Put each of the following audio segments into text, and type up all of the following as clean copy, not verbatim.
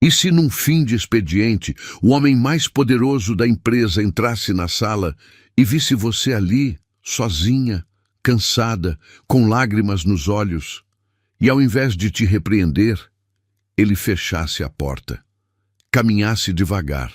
E se num fim de expediente, o homem mais poderoso da empresa entrasse na sala e visse você ali, sozinha, cansada, com lágrimas nos olhos, e ao invés de te repreender, ele fechasse a porta, caminhasse devagar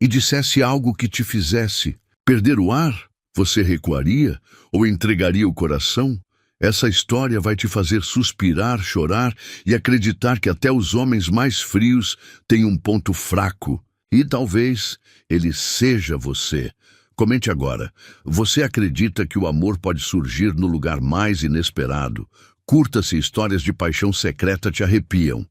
e dissesse algo que te fizesse perder o ar? Você recuaria ou entregaria o coração? Essa história vai te fazer suspirar, chorar e acreditar que até os homens mais frios têm um ponto fraco. E talvez ele seja você. Comente agora. Você acredita que o amor pode surgir no lugar mais inesperado? Curta-se, histórias de paixão secreta te arrepiam.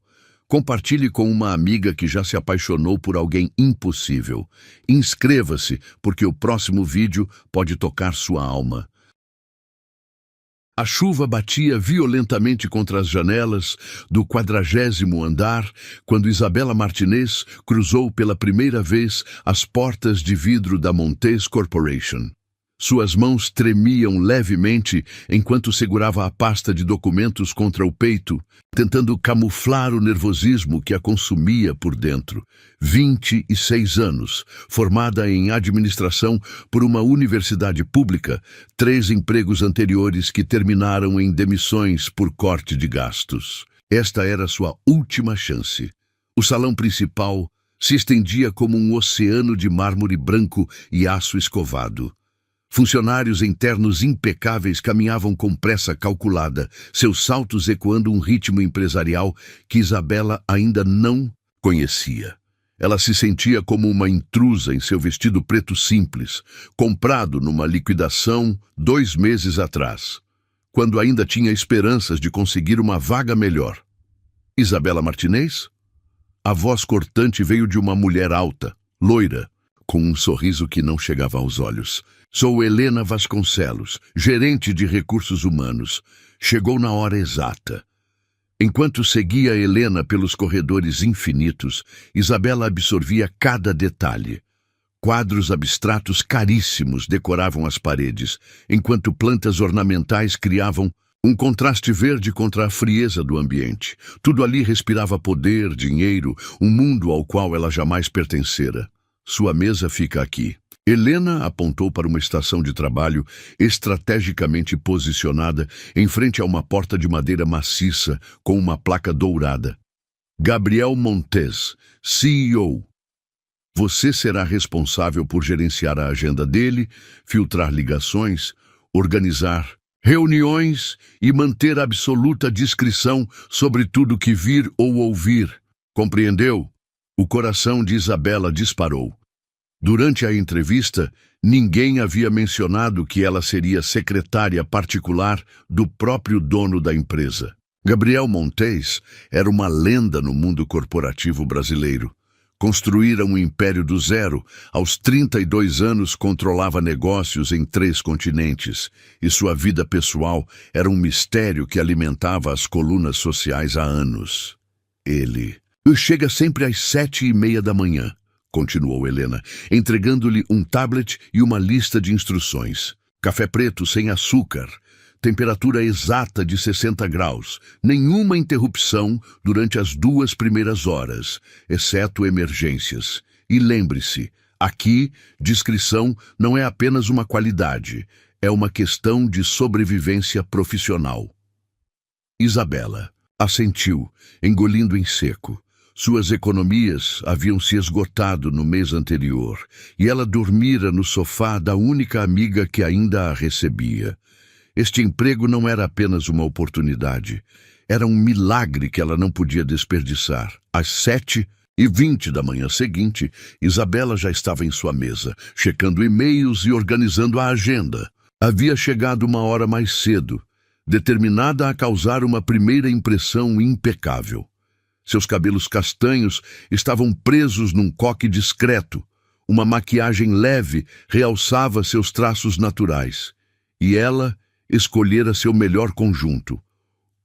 Compartilhe com uma amiga que já se apaixonou por alguém impossível. Inscreva-se, porque o próximo vídeo pode tocar sua alma. A chuva batia violentamente contra as janelas do 40º andar quando Isabela Martinez cruzou pela primeira vez as portas de vidro da Montes Corporation. Suas mãos tremiam levemente enquanto segurava a pasta de documentos contra o peito, tentando camuflar o nervosismo que a consumia por dentro. 26 anos, formada em administração por uma universidade pública, 3 empregos anteriores que terminaram em demissões por corte de gastos. Esta era sua última chance. O salão principal se estendia como um oceano de mármore branco e aço escovado. Funcionários internos impecáveis caminhavam com pressa calculada, seus saltos ecoando um ritmo empresarial que Isabela ainda não conhecia. Ela se sentia como uma intrusa em seu vestido preto simples, comprado numa liquidação 2 meses atrás, quando ainda tinha esperanças de conseguir uma vaga melhor. Isabela Martinez? A voz cortante veio de uma mulher alta, loira, com um sorriso que não chegava aos olhos. Sou Helena Vasconcelos, gerente de recursos humanos. Chegou na hora exata. Enquanto seguia Helena pelos corredores infinitos, Isabela absorvia cada detalhe. Quadros abstratos caríssimos decoravam as paredes, enquanto plantas ornamentais criavam um contraste verde contra a frieza do ambiente. Tudo ali respirava poder, dinheiro, um mundo ao qual ela jamais pertencera. Sua mesa fica aqui. Helena apontou para uma estação de trabalho estrategicamente posicionada em frente a uma porta de madeira maciça com uma placa dourada. Gabriel Montes, CEO. Você será responsável por gerenciar a agenda dele, filtrar ligações, organizar reuniões e manter absoluta discrição sobre tudo que vir ou ouvir. Compreendeu? O coração de Isabela disparou. Durante a entrevista, ninguém havia mencionado que ela seria secretária particular do próprio dono da empresa. Gabriel Montes era uma lenda no mundo corporativo brasileiro. Construíra um império do zero, aos 32 anos controlava negócios em 3 continentes, e sua vida pessoal era um mistério que alimentava as colunas sociais há anos. Ele chega sempre às 7:30 da manhã. Continuou Helena, entregando-lhe um tablet e uma lista de instruções. Café preto sem açúcar, temperatura exata de 60 graus, nenhuma interrupção durante as 2 primeiras horas, exceto emergências. E lembre-se, aqui, discrição não é apenas uma qualidade, é uma questão de sobrevivência profissional. Isabela assentiu, engolindo em seco. Suas economias haviam se esgotado no mês anterior, e ela dormira no sofá da única amiga que ainda a recebia. Este emprego não era apenas uma oportunidade, era um milagre que ela não podia desperdiçar. Às 7:20 da manhã seguinte, Isabela já estava em sua mesa, checando e-mails e organizando a agenda. Havia chegado uma hora mais cedo, determinada a causar uma primeira impressão impecável. Seus cabelos castanhos estavam presos num coque discreto. Uma maquiagem leve realçava seus traços naturais. E ela escolhera seu melhor conjunto.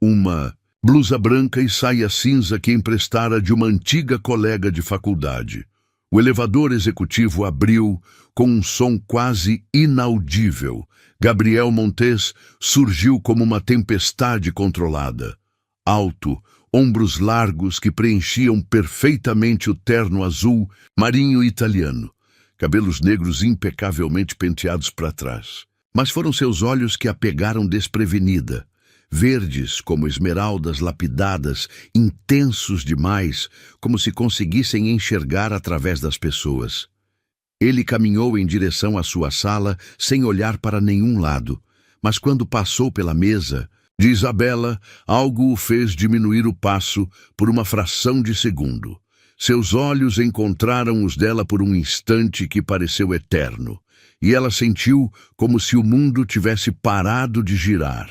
Uma blusa branca e saia cinza que emprestara de uma antiga colega de faculdade. O elevador executivo abriu com um som quase inaudível. Gabriel Montes surgiu como uma tempestade controlada. Alto, ombros largos que preenchiam perfeitamente o terno azul marinho italiano, cabelos negros impecavelmente penteados para trás. Mas foram seus olhos que a pegaram desprevenida, verdes como esmeraldas lapidadas, intensos demais, como se conseguissem enxergar através das pessoas. Ele caminhou em direção à sua sala sem olhar para nenhum lado, mas quando passou pela mesa de Isabela, algo o fez diminuir o passo por uma fração de segundo. Seus olhos encontraram os dela por um instante que pareceu eterno, e ela sentiu como se o mundo tivesse parado de girar.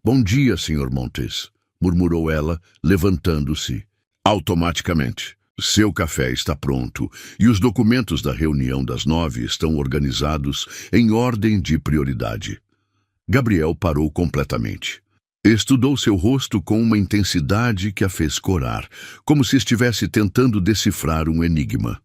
"Bom dia, Sr. Montes", murmurou ela, levantando-se. Automaticamente. "Seu café está pronto e os documentos da reunião das 9 estão organizados em ordem de prioridade." Gabriel parou completamente. Estudou seu rosto com uma intensidade que a fez corar, como se estivesse tentando decifrar um enigma.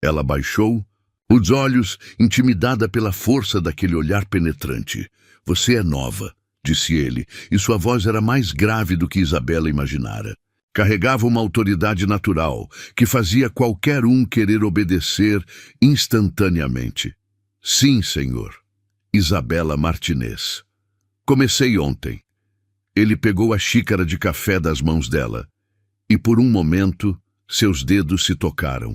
Ela baixou os olhos, intimidada pela força daquele olhar penetrante. "Você é nova", disse ele, e sua voz era mais grave do que Isabela imaginara. Carregava uma autoridade natural, que fazia qualquer um querer obedecer instantaneamente. "Sim, senhor. Isabela Martinez. Comecei ontem." Ele pegou a xícara de café das mãos dela, e por um momento seus dedos se tocaram.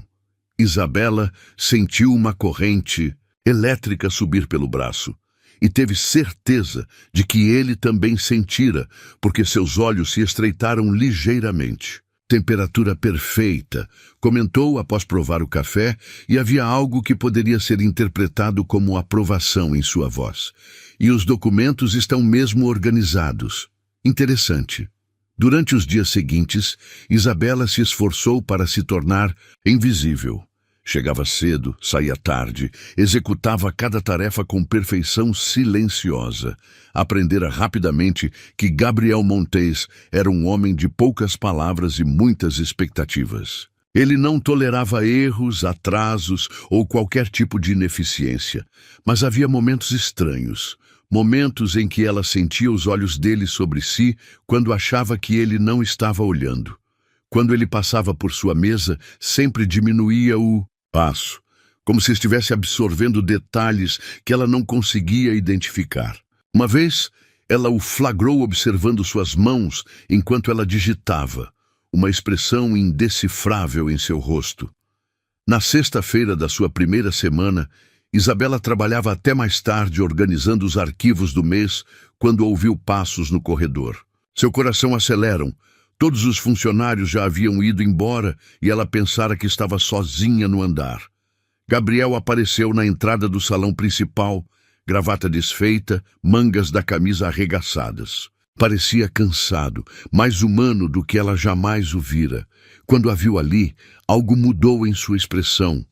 Isabela sentiu uma corrente elétrica subir pelo braço, e teve certeza de que ele também sentira, porque seus olhos se estreitaram ligeiramente. "Temperatura perfeita", comentou após provar o café, e havia algo que poderia ser interpretado como aprovação em sua voz. "E os documentos estão mesmo organizados." Interessante. Durante os dias seguintes, Isabela se esforçou para se tornar invisível. Chegava cedo, saía tarde, executava cada tarefa com perfeição silenciosa. Aprendera rapidamente que Gabriel Montes era um homem de poucas palavras e muitas expectativas. Ele não tolerava erros, atrasos ou qualquer tipo de ineficiência, mas havia momentos estranhos, momentos em que ela sentia os olhos dele sobre si quando achava que ele não estava olhando. Quando ele passava por sua mesa, sempre diminuía o passo, como se estivesse absorvendo detalhes que ela não conseguia identificar. Uma vez, ela o flagrou observando suas mãos enquanto ela digitava, uma expressão indecifrável em seu rosto. Na sexta-feira da sua primeira semana, Isabela trabalhava até mais tarde organizando os arquivos do mês quando ouviu passos no corredor. Seu coração acelera. Todos os funcionários já haviam ido embora e ela pensara que estava sozinha no andar. Gabriel apareceu na entrada do salão principal, gravata desfeita, mangas da camisa arregaçadas. Parecia cansado, mais humano do que ela jamais o vira. Quando a viu ali, algo mudou em sua expressão.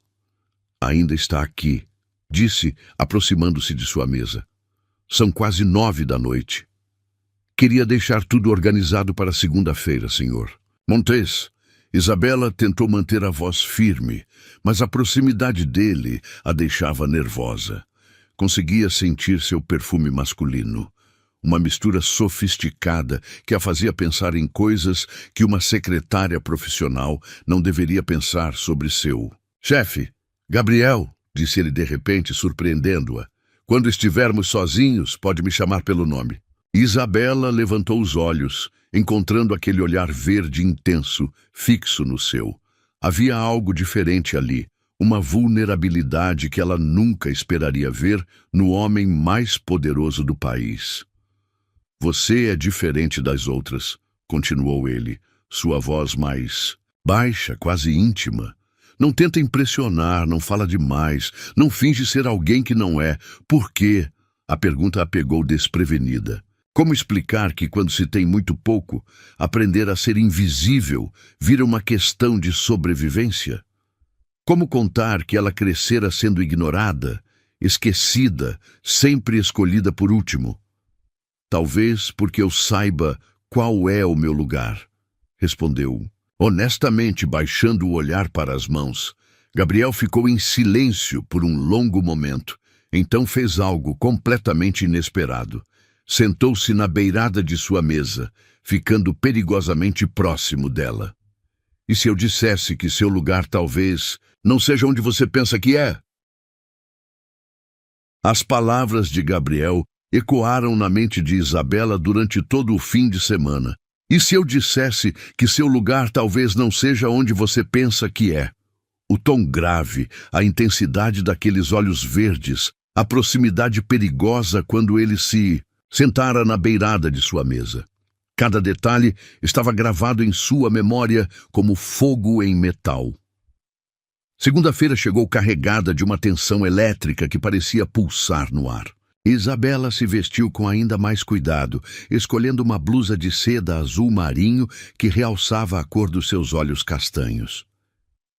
"Ainda está aqui", disse, aproximando-se de sua mesa. "São quase 9 da noite. Queria deixar tudo organizado para segunda-feira, senhor." "Montes." Isabela tentou manter a voz firme, mas a proximidade dele a deixava nervosa. Conseguia sentir seu perfume masculino, uma mistura sofisticada que a fazia pensar em coisas que uma secretária profissional não deveria pensar sobre seu chefe. "Gabriel", disse ele de repente, surpreendendo-a. "Quando estivermos sozinhos, pode me chamar pelo nome." Isabela levantou os olhos, encontrando aquele olhar verde intenso, fixo no seu. Havia algo diferente ali, uma vulnerabilidade que ela nunca esperaria ver no homem mais poderoso do país. "Você é diferente das outras", continuou ele, sua voz mais baixa, quase íntima. "Não tenta impressionar, não fala demais, não finge ser alguém que não é. Por quê?" A pergunta a pegou desprevenida. Como explicar que, quando se tem muito pouco, aprender a ser invisível vira uma questão de sobrevivência? Como contar que ela crescera sendo ignorada, esquecida, sempre escolhida por último? "Talvez porque eu saiba qual é o meu lugar", respondeu, honestamente, baixando o olhar para as mãos. Gabriel ficou em silêncio por um longo momento. Então fez algo completamente inesperado. Sentou-se na beirada de sua mesa, ficando perigosamente próximo dela. E se eu dissesse que seu lugar talvez não seja onde você pensa que é? As palavras de Gabriel ecoaram na mente de Isabela durante todo o fim de semana. E se eu dissesse que seu lugar talvez não seja onde você pensa que é? O tom grave, a intensidade daqueles olhos verdes, a proximidade perigosa quando ele se sentara na beirada de sua mesa. Cada detalhe estava gravado em sua memória como fogo em metal. Segunda-feira chegou carregada de uma tensão elétrica que parecia pulsar no ar. Isabela se vestiu com ainda mais cuidado, escolhendo uma blusa de seda azul marinho que realçava a cor dos seus olhos castanhos.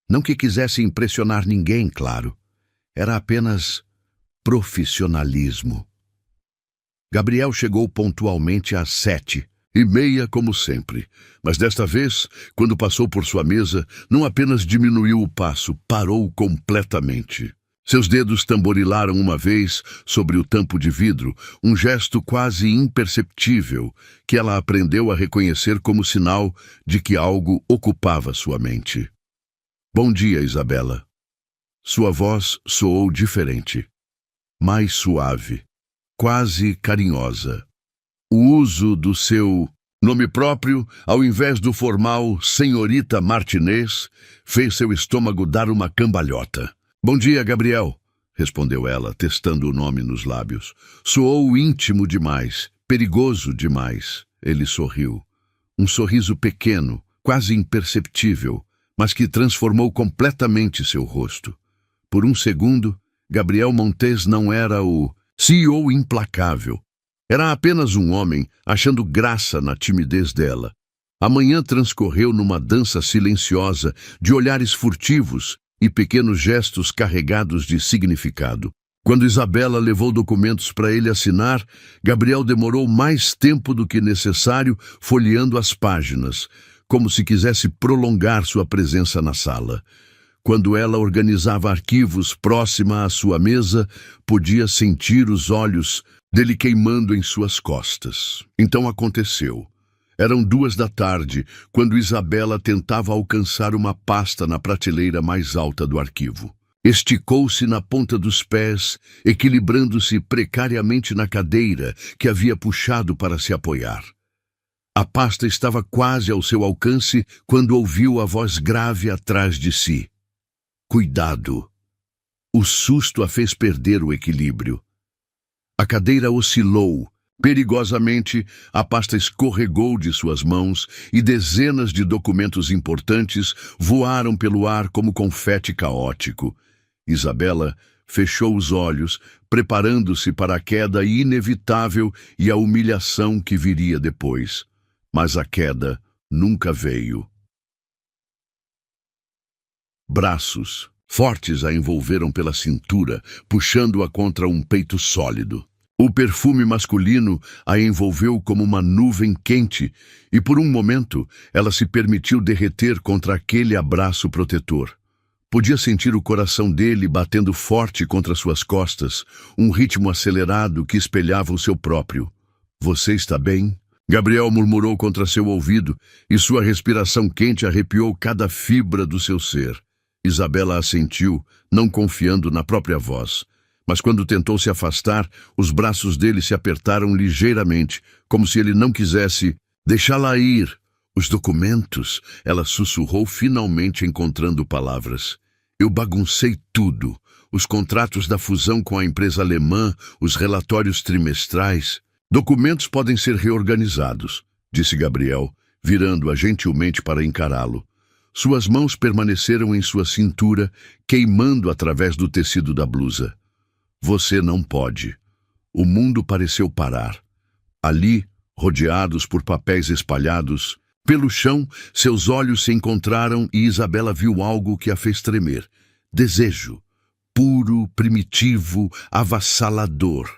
Não que quisesse impressionar ninguém, claro. Era apenas profissionalismo. Gabriel chegou pontualmente às 7:30, como sempre. Mas desta vez, quando passou por sua mesa, não apenas diminuiu o passo, parou completamente. Seus dedos tamborilaram uma vez sobre o tampo de vidro, um gesto quase imperceptível que ela aprendeu a reconhecer como sinal de que algo ocupava sua mente. Bom dia, Isabela. Sua voz soou diferente, mais suave, quase carinhosa. O uso do seu nome próprio, ao invés do formal Senhorita Martinez, fez seu estômago dar uma cambalhota. Bom dia, Gabriel, respondeu ela, testando o nome nos lábios. Soou íntimo demais, perigoso demais. Ele sorriu. Um sorriso pequeno, quase imperceptível, mas que transformou completamente seu rosto. Por um segundo, Gabriel Montes não era o CEO implacável. Era apenas um homem achando graça na timidez dela. A manhã transcorreu numa dança silenciosa de olhares furtivos e pequenos gestos carregados de significado. Quando Isabela levou documentos para ele assinar, Gabriel demorou mais tempo do que necessário folheando as páginas, como se quisesse prolongar sua presença na sala. Quando ela organizava arquivos próxima à sua mesa, podia sentir os olhos dele queimando em suas costas. Então aconteceu. Eram 2 da tarde, quando Isabela tentava alcançar uma pasta na prateleira mais alta do arquivo. Esticou-se na ponta dos pés, equilibrando-se precariamente na cadeira que havia puxado para se apoiar. A pasta estava quase ao seu alcance quando ouviu a voz grave atrás de si. Cuidado! O susto a fez perder o equilíbrio. A cadeira oscilou. Perigosamente, a pasta escorregou de suas mãos e dezenas de documentos importantes voaram pelo ar como confete caótico. Isabela fechou os olhos, preparando-se para a queda inevitável e a humilhação que viria depois. Mas a queda nunca veio. Braços fortes a envolveram pela cintura, puxando-a contra um peito sólido. O perfume masculino a envolveu como uma nuvem quente e, por um momento, ela se permitiu derreter contra aquele abraço protetor. Podia sentir o coração dele batendo forte contra suas costas, um ritmo acelerado que espelhava o seu próprio. Você está bem? Gabriel murmurou contra seu ouvido e sua respiração quente arrepiou cada fibra do seu ser. Isabela assentiu, não confiando na própria voz. Mas quando tentou se afastar, os braços dele se apertaram ligeiramente, como se ele não quisesse deixá-la ir. Os documentos, ela sussurrou, finalmente encontrando palavras. Eu baguncei tudo. Os contratos da fusão com a empresa alemã, os relatórios trimestrais. Documentos podem ser reorganizados, disse Gabriel, virando-a gentilmente para encará-lo. Suas mãos permaneceram em sua cintura, queimando através do tecido da blusa. Você não pode. O mundo pareceu parar. Ali, rodeados por papéis espalhados pelo chão, seus olhos se encontraram e Isabela viu algo que a fez tremer. Desejo. Puro, primitivo, avassalador.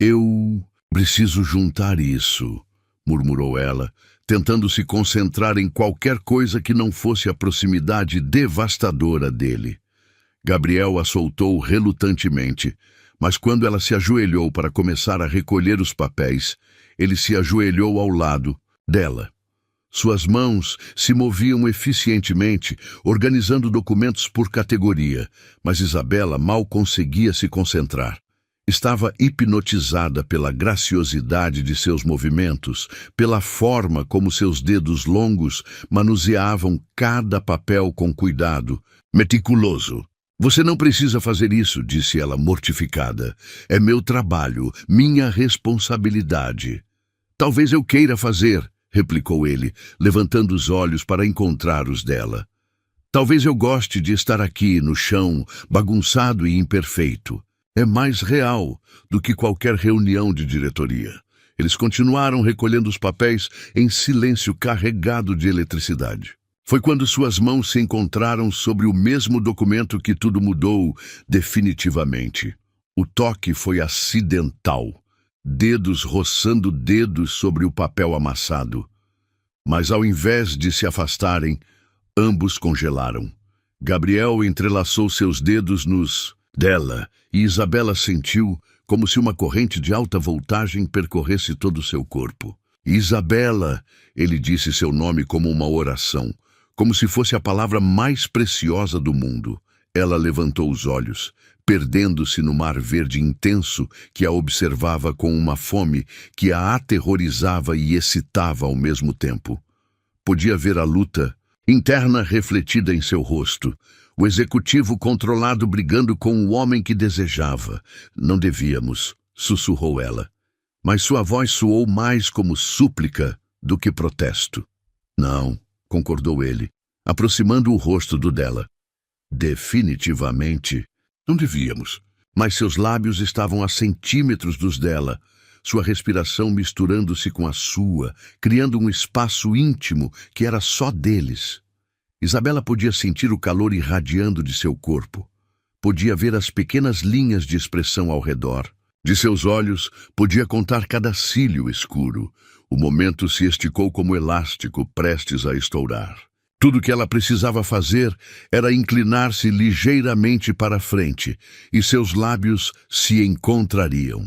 Eu preciso juntar isso, murmurou ela, tentando se concentrar em qualquer coisa que não fosse a proximidade devastadora dele. Gabriel a soltou relutantemente, mas quando ela se ajoelhou para começar a recolher os papéis, ele se ajoelhou ao lado dela. Suas mãos se moviam eficientemente, organizando documentos por categoria, mas Isabela mal conseguia se concentrar. Estava hipnotizada pela graciosidade de seus movimentos, pela forma como seus dedos longos manuseavam cada papel com cuidado, meticuloso. Você não precisa fazer isso, disse ela mortificada. É meu trabalho, minha responsabilidade. Talvez eu queira fazer, replicou ele, levantando os olhos para encontrar os dela. Talvez eu goste de estar aqui, no chão, bagunçado e imperfeito. É mais real do que qualquer reunião de diretoria. Eles continuaram recolhendo os papéis em silêncio carregado de eletricidade. Foi quando suas mãos se encontraram sobre o mesmo documento que tudo mudou definitivamente. O toque foi acidental. Dedos roçando dedos sobre o papel amassado. Mas ao invés de se afastarem, ambos congelaram. Gabriel entrelaçou seus dedos nos dela e Isabela sentiu como se uma corrente de alta voltagem percorresse todo o seu corpo. Isabela, ele disse seu nome como uma oração, como se fosse a palavra mais preciosa do mundo. Ela levantou os olhos, perdendo-se no mar verde intenso que a observava com uma fome que a aterrorizava e excitava ao mesmo tempo. Podia ver a luta interna refletida em seu rosto, o executivo controlado brigando com o homem que desejava. Não devíamos, sussurrou ela, mas sua voz soou mais como súplica do que protesto. Não, concordou ele, aproximando o rosto do dela. Definitivamente, não devíamos, mas seus lábios estavam a centímetros dos dela, sua respiração misturando-se com a sua, criando um espaço íntimo que era só deles. Isabela podia sentir o calor irradiando de seu corpo. Podia ver as pequenas linhas de expressão ao redor. De seus olhos, podia contar cada cílio escuro. O momento se esticou como elástico, prestes a estourar. Tudo que ela precisava fazer era inclinar-se ligeiramente para a frente, e seus lábios se encontrariam.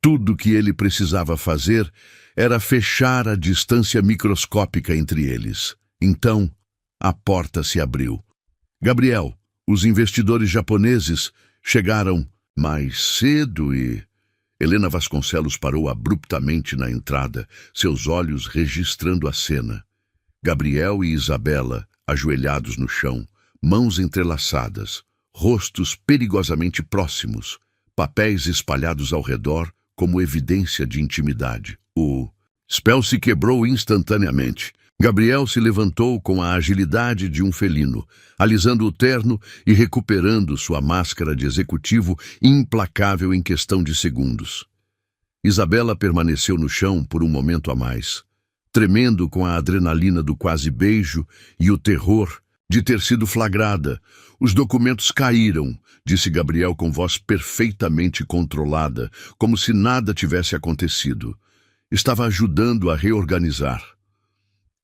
Tudo que ele precisava fazer era fechar a distância microscópica entre eles. Então, a porta se abriu. Gabriel, os investidores japoneses chegaram mais cedo e... Helena Vasconcelos parou abruptamente na entrada, seus olhos registrando a cena. Gabriel e Isabela, ajoelhados no chão, mãos entrelaçadas, rostos perigosamente próximos, papéis espalhados ao redor como evidência de intimidade. O spell se quebrou instantaneamente. Gabriel se levantou com a agilidade de um felino, alisando o terno e recuperando sua máscara de executivo implacável em questão de segundos. Isabela permaneceu no chão por um momento a mais, tremendo com a adrenalina do quase beijo e o terror de ter sido flagrada. Os documentos caíram, disse Gabriel com voz perfeitamente controlada, como se nada tivesse acontecido. Estava ajudando a reorganizar.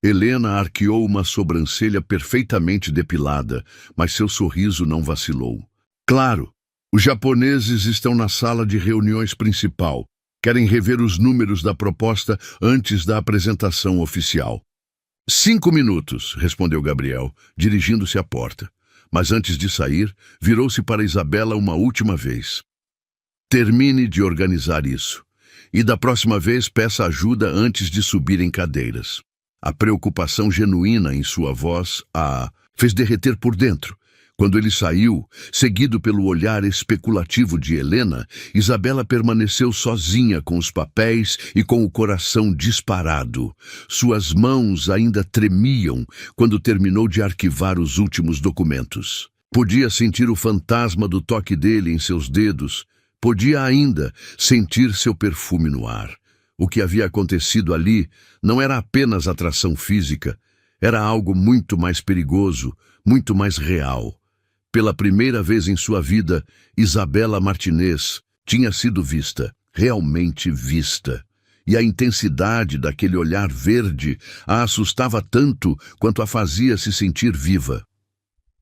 Helena arqueou uma sobrancelha perfeitamente depilada, mas seu sorriso não vacilou. Claro, os japoneses estão na sala de reuniões principal. Querem rever os números da proposta antes da apresentação oficial. 5 minutos, respondeu Gabriel, dirigindo-se à porta. Mas antes de sair, virou-se para Isabela uma última vez. Termine de organizar isso. E da próxima vez peça ajuda antes de subir em cadeiras. A preocupação genuína em sua voz a fez derreter por dentro. Quando ele saiu, seguido pelo olhar especulativo de Helena, Isabela permaneceu sozinha com os papéis e com o coração disparado. Suas mãos ainda tremiam quando terminou de arquivar os últimos documentos. Podia sentir o fantasma do toque dele em seus dedos. Podia ainda sentir seu perfume no ar. O que havia acontecido ali não era apenas atração física, era algo muito mais perigoso, muito mais real. Pela primeira vez em sua vida, Isabela Martinez tinha sido vista, realmente vista. E a intensidade daquele olhar verde a assustava tanto quanto a fazia se sentir viva.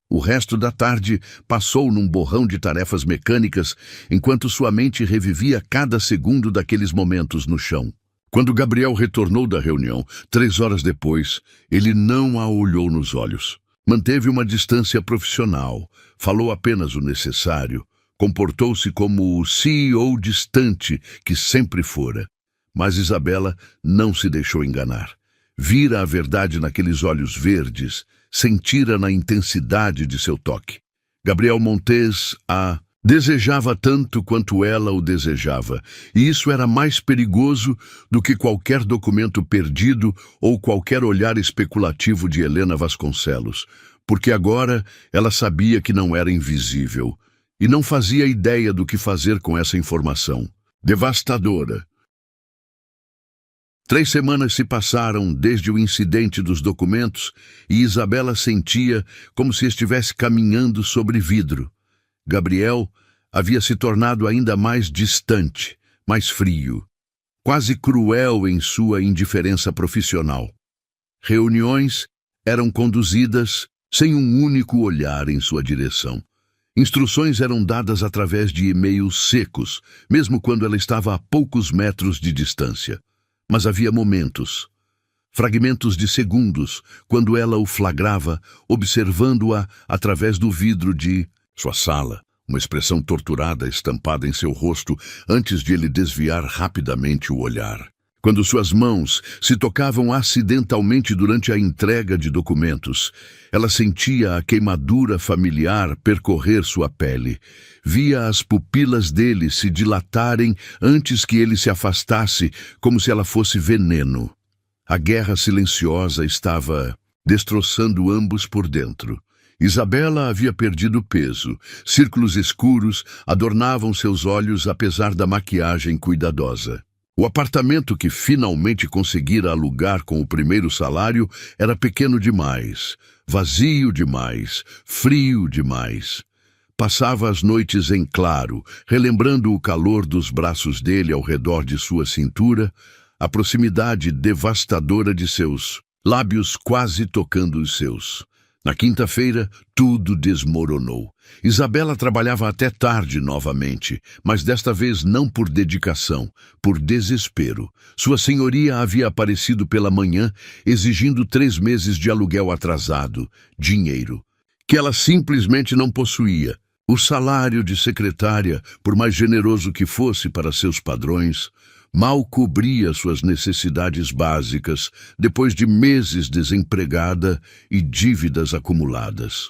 O resto da tarde passou num borrão de tarefas mecânicas, enquanto sua mente revivia cada segundo daqueles momentos no chão. Quando Gabriel retornou da reunião, 3 horas depois, ele não a olhou nos olhos. Manteve uma distância profissional, falou apenas o necessário, comportou-se como o CEO distante que sempre fora. Mas Isabela não se deixou enganar. Vira a verdade naqueles olhos verdes, sentira na intensidade de seu toque. Gabriel Montes a desejava tanto quanto ela o desejava, e isso era mais perigoso do que qualquer documento perdido ou qualquer olhar especulativo de Helena Vasconcelos, porque agora ela sabia que não era invisível, e não fazia ideia do que fazer com essa informação. Devastadora. 3 semanas se passaram desde o incidente dos documentos e Isabela sentia como se estivesse caminhando sobre vidro. Gabriel havia se tornado ainda mais distante, mais frio, quase cruel em sua indiferença profissional. Reuniões eram conduzidas sem um único olhar em sua direção. Instruções eram dadas através de e-mails secos, mesmo quando ela estava a poucos metros de distância. Mas havia momentos, fragmentos de segundos, quando ela o flagrava, observando-a através do vidro de sua sala, uma expressão torturada estampada em seu rosto antes de ele desviar rapidamente o olhar. Quando suas mãos se tocavam acidentalmente durante a entrega de documentos, ela sentia a queimadura familiar percorrer sua pele. Via as pupilas dele se dilatarem antes que ele se afastasse, como se ela fosse veneno. A guerra silenciosa estava destroçando ambos por dentro. Isabela havia perdido peso. Círculos escuros adornavam seus olhos apesar da maquiagem cuidadosa. O apartamento que finalmente conseguira alugar com o primeiro salário era pequeno demais, vazio demais, frio demais. Passava as noites em claro, relembrando o calor dos braços dele ao redor de sua cintura, a proximidade devastadora de seus lábios quase tocando os seus. Na quinta-feira, tudo desmoronou. Isabela trabalhava até tarde novamente, mas desta vez não por dedicação, por desespero. Sua senhoria havia aparecido pela manhã, exigindo 3 meses de aluguel atrasado, dinheiro, que ela simplesmente não possuía. O salário de secretária, por mais generoso que fosse para seus padrões, mal cobria suas necessidades básicas depois de meses desempregada e dívidas acumuladas.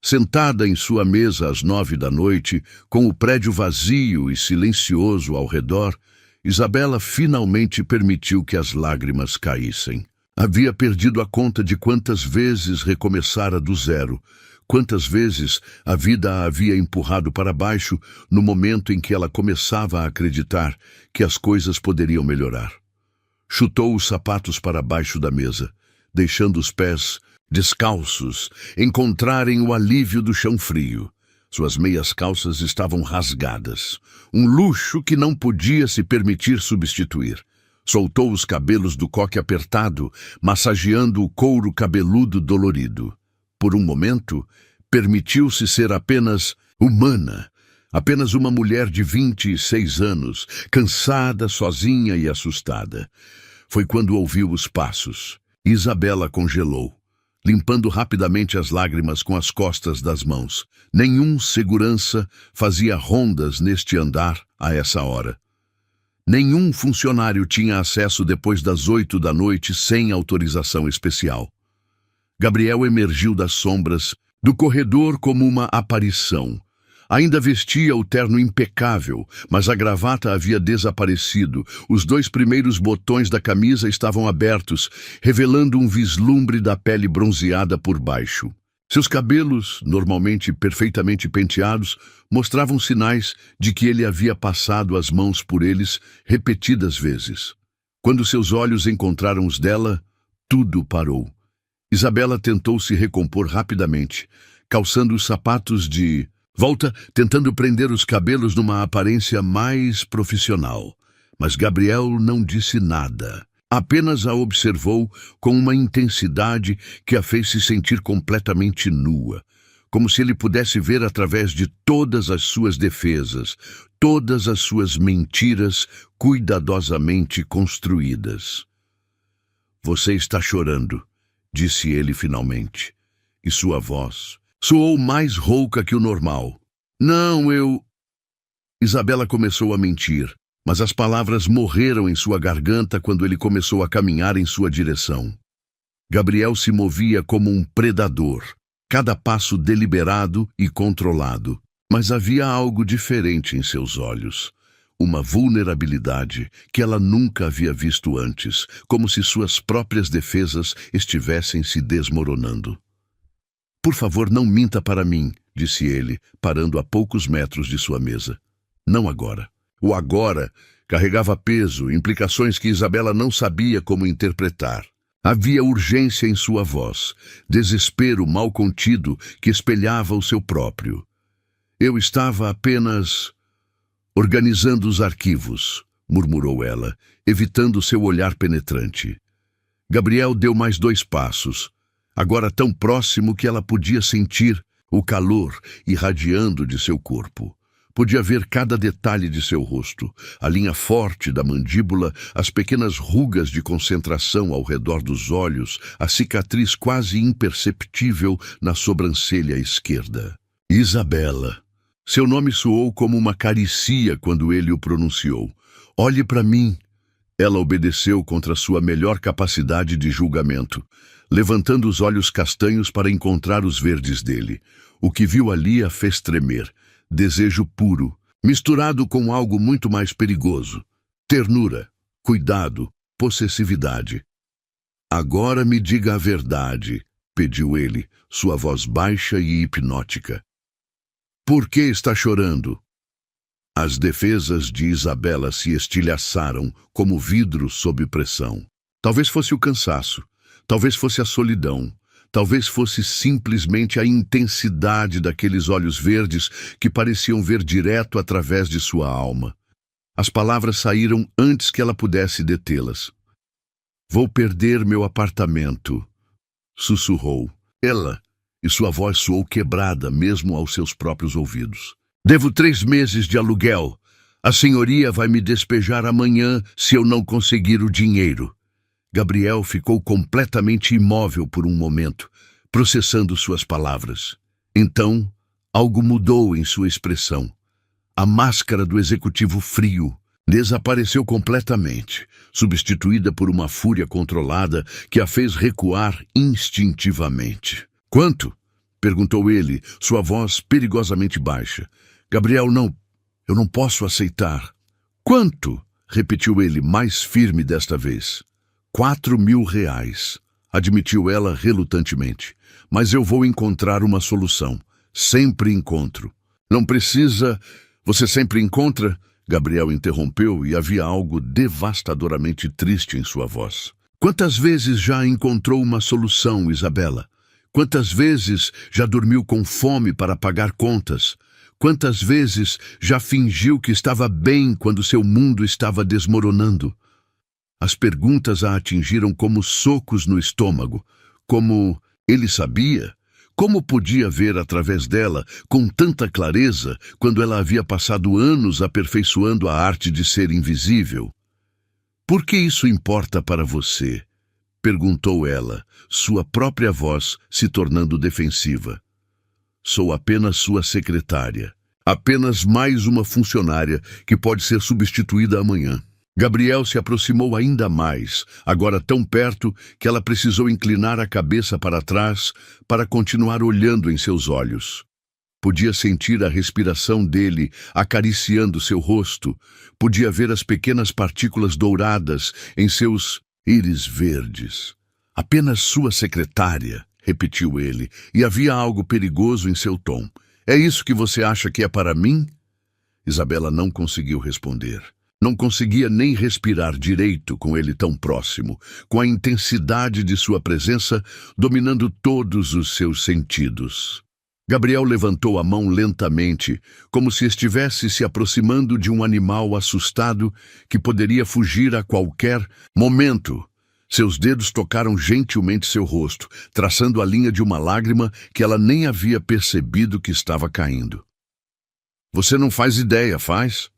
Sentada em sua mesa às 9 da noite, com o prédio vazio e silencioso ao redor, Isabela finalmente permitiu que as lágrimas caíssem. Havia perdido a conta de quantas vezes recomeçara do zero, quantas vezes a vida a havia empurrado para baixo no momento em que ela começava a acreditar que as coisas poderiam melhorar. Chutou os sapatos para baixo da mesa, deixando os pés descalços encontrarem o alívio do chão frio. Suas meias calças estavam rasgadas, um luxo que não podia se permitir substituir. Soltou os cabelos do coque apertado, massageando o couro cabeludo dolorido. Por um momento, permitiu-se ser apenas humana, apenas uma mulher de 26 anos, cansada, sozinha e assustada. Foi quando ouviu os passos. Isabela congelou, limpando rapidamente as lágrimas com as costas das mãos. Nenhum segurança fazia rondas neste andar a essa hora. Nenhum funcionário tinha acesso depois das 8 da noite sem autorização especial. Gabriel emergiu das sombras do corredor como uma aparição. Ainda vestia o terno impecável, mas a gravata havia desaparecido. Os 2 primeiros botões da camisa estavam abertos, revelando um vislumbre da pele bronzeada por baixo. Seus cabelos, normalmente perfeitamente penteados, mostravam sinais de que ele havia passado as mãos por eles repetidas vezes. Quando seus olhos encontraram os dela, tudo parou. Isabela tentou se recompor rapidamente, calçando os sapatos de volta, tentando prender os cabelos numa aparência mais profissional. Mas Gabriel não disse nada. Apenas a observou com uma intensidade que a fez se sentir completamente nua, como se ele pudesse ver através de todas as suas defesas, todas as suas mentiras cuidadosamente construídas. Você está chorando, disse ele finalmente, e sua voz soou mais rouca que o normal. Não, eu... Isabela começou a mentir, mas as palavras morreram em sua garganta quando ele começou a caminhar em sua direção. Gabriel se movia como um predador, cada passo deliberado e controlado, mas havia algo diferente em seus olhos. Uma vulnerabilidade que ela nunca havia visto antes, como se suas próprias defesas estivessem se desmoronando. Por favor, não minta para mim, disse ele, parando a poucos metros de sua mesa. Não agora. O agora carregava peso, implicações que Isabela não sabia como interpretar. Havia urgência em sua voz, desespero mal contido que espelhava o seu próprio. Eu estava apenas organizando os arquivos, murmurou ela, evitando seu olhar penetrante. Gabriel deu mais 2 passos, agora tão próximo que ela podia sentir o calor irradiando de seu corpo. Podia ver cada detalhe de seu rosto, a linha forte da mandíbula, as pequenas rugas de concentração ao redor dos olhos, a cicatriz quase imperceptível na sobrancelha esquerda. Isabela. Seu nome soou como uma caricia quando ele o pronunciou. Olhe para mim. Ela obedeceu contra sua melhor capacidade de julgamento, levantando os olhos castanhos para encontrar os verdes dele. O que viu ali a fez tremer. Desejo puro, misturado com algo muito mais perigoso. Ternura, cuidado, possessividade. Agora me diga a verdade, pediu ele, sua voz baixa e hipnótica. Por que está chorando? As defesas de Isabela se estilhaçaram como vidro sob pressão. Talvez fosse o cansaço, talvez fosse a solidão, talvez fosse simplesmente a intensidade daqueles olhos verdes que pareciam ver direto através de sua alma. As palavras saíram antes que ela pudesse detê-las. Vou perder meu apartamento, sussurrou. Ela, e sua voz soou quebrada mesmo aos seus próprios ouvidos. Devo 3 meses de aluguel. A senhoria vai me despejar amanhã se eu não conseguir o dinheiro. Gabriel ficou completamente imóvel por um momento, processando suas palavras. Então, algo mudou em sua expressão. A máscara do executivo frio desapareceu completamente, substituída por uma fúria controlada que a fez recuar instintivamente. Quanto? Perguntou ele, sua voz perigosamente baixa. Gabriel, eu não posso aceitar. Quanto? Repetiu ele, mais firme desta vez. 4.000 reais, admitiu ela relutantemente. Mas eu vou encontrar uma solução. Sempre encontro. Não precisa... Você sempre encontra? Gabriel interrompeu e havia algo devastadoramente triste em sua voz. Quantas vezes já encontrou uma solução, Isabela? Quantas vezes já dormiu com fome para pagar contas? Quantas vezes já fingiu que estava bem quando seu mundo estava desmoronando? As perguntas a atingiram como socos no estômago. Como ele sabia? Como podia ver através dela com tanta clareza quando ela havia passado anos aperfeiçoando a arte de ser invisível? Por que isso importa para você? Perguntou ela, sua própria voz se tornando defensiva. Sou apenas sua secretária. Apenas mais uma funcionária que pode ser substituída amanhã. Gabriel se aproximou ainda mais, agora tão perto que ela precisou inclinar a cabeça para trás para continuar olhando em seus olhos. Podia sentir a respiração dele acariciando seu rosto, podia ver as pequenas partículas douradas em seus íris verdes. Apenas sua secretária, repetiu ele, e havia algo perigoso em seu tom. É isso que você acha que é para mim? Isabela não conseguiu responder. Não conseguia nem respirar direito com ele tão próximo, com a intensidade de sua presença dominando todos os seus sentidos. Gabriel levantou a mão lentamente, como se estivesse se aproximando de um animal assustado que poderia fugir a qualquer momento. Seus dedos tocaram gentilmente seu rosto, traçando a linha de uma lágrima que ela nem havia percebido que estava caindo. Você não faz ideia, faz?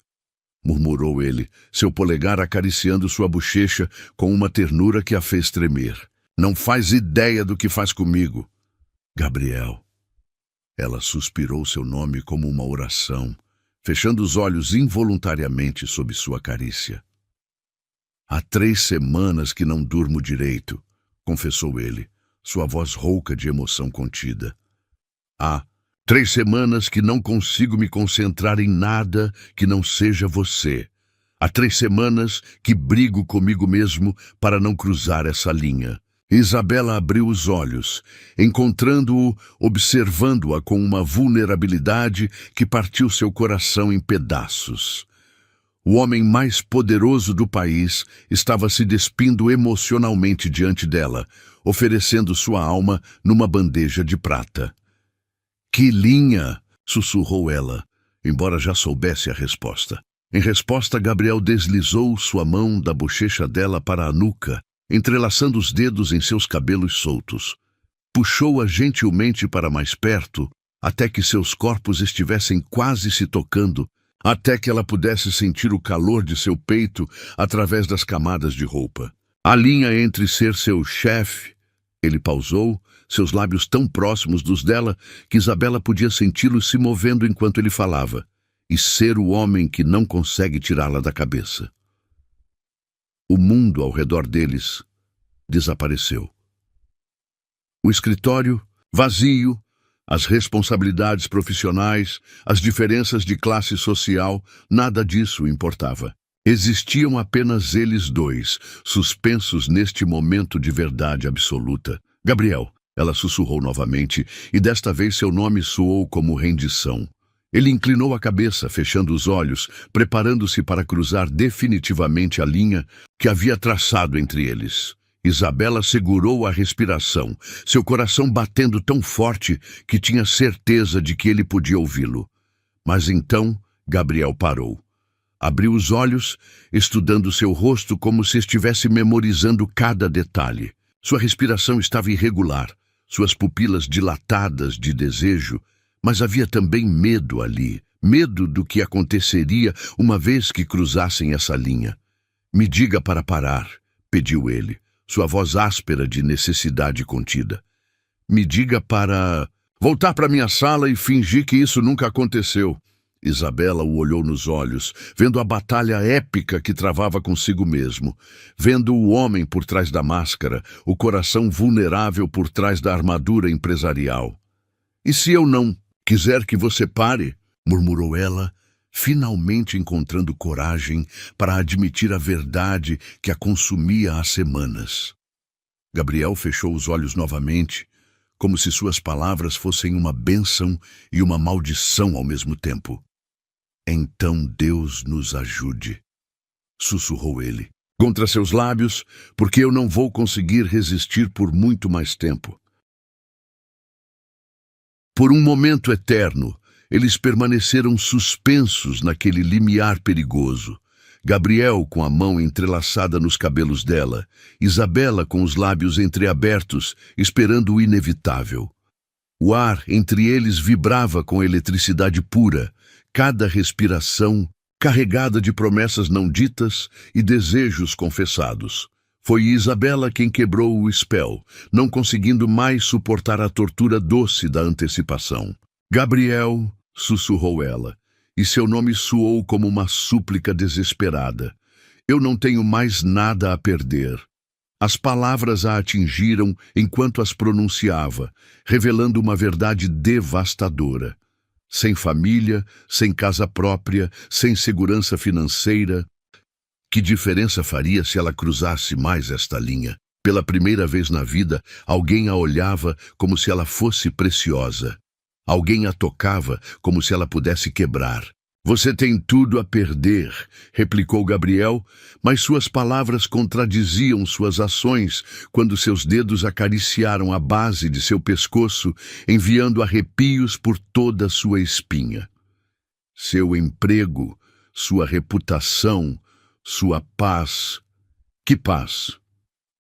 Murmurou ele, seu polegar acariciando sua bochecha com uma ternura que a fez tremer. Não faz ideia do que faz comigo. Gabriel. Ela suspirou seu nome como uma oração, fechando os olhos involuntariamente sob sua carícia. Há 3 semanas que não durmo direito, confessou ele, sua voz rouca de emoção contida. Há 3 semanas que não consigo me concentrar em nada que não seja você. Há 3 semanas que brigo comigo mesmo para não cruzar essa linha. Isabela abriu os olhos, encontrando-o, observando-a com uma vulnerabilidade que partiu seu coração em pedaços. O homem mais poderoso do país estava se despindo emocionalmente diante dela, oferecendo sua alma numa bandeja de prata. Que linha! Sussurrou ela, embora já soubesse a resposta. Em resposta, Gabriel deslizou sua mão da bochecha dela para a nuca, entrelaçando os dedos em seus cabelos soltos. Puxou-a gentilmente para mais perto, até que seus corpos estivessem quase se tocando, até que ela pudesse sentir o calor de seu peito através das camadas de roupa. A linha entre ser seu chefe... Ele pausou, seus lábios tão próximos dos dela que Isabela podia senti-los se movendo enquanto ele falava, e ser o homem que não consegue tirá-la da cabeça. O mundo ao redor deles desapareceu. O escritório, vazio, as responsabilidades profissionais, as diferenças de classe social, nada disso importava. Existiam apenas eles dois, suspensos neste momento de verdade absoluta. Gabriel, ela sussurrou novamente, e desta vez seu nome soou como rendição. Ele inclinou a cabeça, fechando os olhos, preparando-se para cruzar definitivamente a linha que havia traçado entre eles. Isabela segurou a respiração, seu coração batendo tão forte que tinha certeza de que ele podia ouvi-lo. Mas então, Gabriel parou. Abriu os olhos, estudando seu rosto como se estivesse memorizando cada detalhe. Sua respiração estava irregular, suas pupilas dilatadas de desejo, mas havia também medo ali, medo do que aconteceria uma vez que cruzassem essa linha. Me diga para parar, pediu ele, sua voz áspera de necessidade contida. Me diga para... voltar para minha sala e fingir que isso nunca aconteceu. Isabela o olhou nos olhos, vendo a batalha épica que travava consigo mesmo, vendo o homem por trás da máscara, o coração vulnerável por trás da armadura empresarial. E se eu não quiser que você pare? Murmurou ela, finalmente encontrando coragem para admitir a verdade que a consumia há semanas. Gabriel fechou os olhos novamente, como se suas palavras fossem uma bênção e uma maldição ao mesmo tempo. Então Deus nos ajude, sussurrou ele, contra seus lábios, porque eu não vou conseguir resistir por muito mais tempo. Por um momento eterno, eles permaneceram suspensos naquele limiar perigoso. Gabriel com a mão entrelaçada nos cabelos dela, Isabela com os lábios entreabertos, esperando o inevitável. O ar entre eles vibrava com eletricidade pura, cada respiração carregada de promessas não ditas e desejos confessados. Foi Isabela quem quebrou o spell, não conseguindo mais suportar a tortura doce da antecipação. Gabriel, sussurrou ela, e seu nome soou como uma súplica desesperada. Eu não tenho mais nada a perder. As palavras a atingiram enquanto as pronunciava, revelando uma verdade devastadora. Sem família, sem casa própria, sem segurança financeira. Que diferença faria se ela cruzasse mais esta linha? Pela primeira vez na vida, alguém a olhava como se ela fosse preciosa. Alguém a tocava como se ela pudesse quebrar. Você tem tudo a perder, replicou Gabriel, mas suas palavras contradiziam suas ações quando seus dedos acariciaram a base de seu pescoço, enviando arrepios por toda sua espinha. Seu emprego, sua reputação, sua paz. Que paz?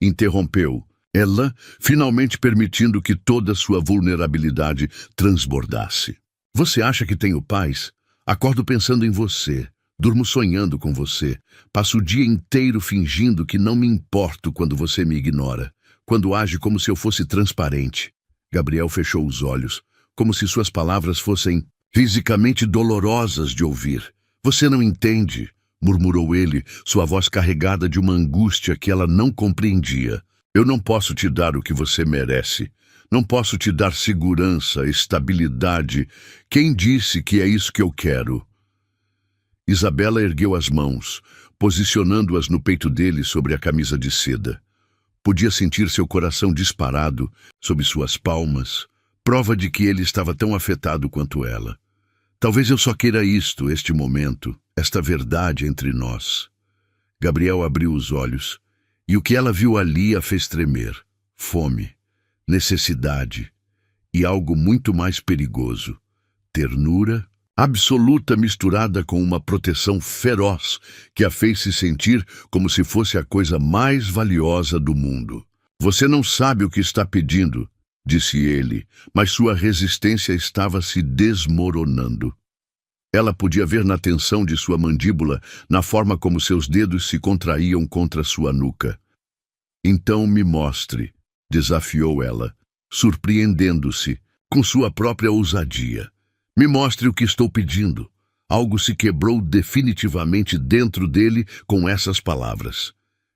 interrompeu ela, finalmente permitindo que toda sua vulnerabilidade transbordasse. Você acha que tenho paz? Acordo pensando em você. Durmo sonhando com você. Passo o dia inteiro fingindo que não me importo quando você me ignora. Quando age como se eu fosse transparente. Gabriel fechou os olhos, como se suas palavras fossem fisicamente dolorosas de ouvir. Você não entende, murmurou ele, sua voz carregada de uma angústia que ela não compreendia. Eu não posso te dar o que você merece. Não posso te dar segurança, estabilidade. Quem disse que é isso que eu quero? Isabela ergueu as mãos, posicionando-as no peito dele sobre a camisa de seda. Podia sentir seu coração disparado sob suas palmas, prova de que ele estava tão afetado quanto ela. Talvez eu só queira isto, este momento, esta verdade entre nós. Gabriel abriu os olhos, e o que ela viu ali a fez tremer. Fome, necessidade e algo muito mais perigoso. Ternura absoluta misturada com uma proteção feroz que a fez se sentir como se fosse a coisa mais valiosa do mundo. Você não sabe o que está pedindo, disse ele, mas sua resistência estava se desmoronando. Ela podia ver na tensão de sua mandíbula, na forma como seus dedos se contraíam contra sua nuca. Então me mostre, desafiou ela, surpreendendo-se com sua própria ousadia. Me mostre o que estou pedindo. Algo se quebrou definitivamente dentro dele com essas palavras.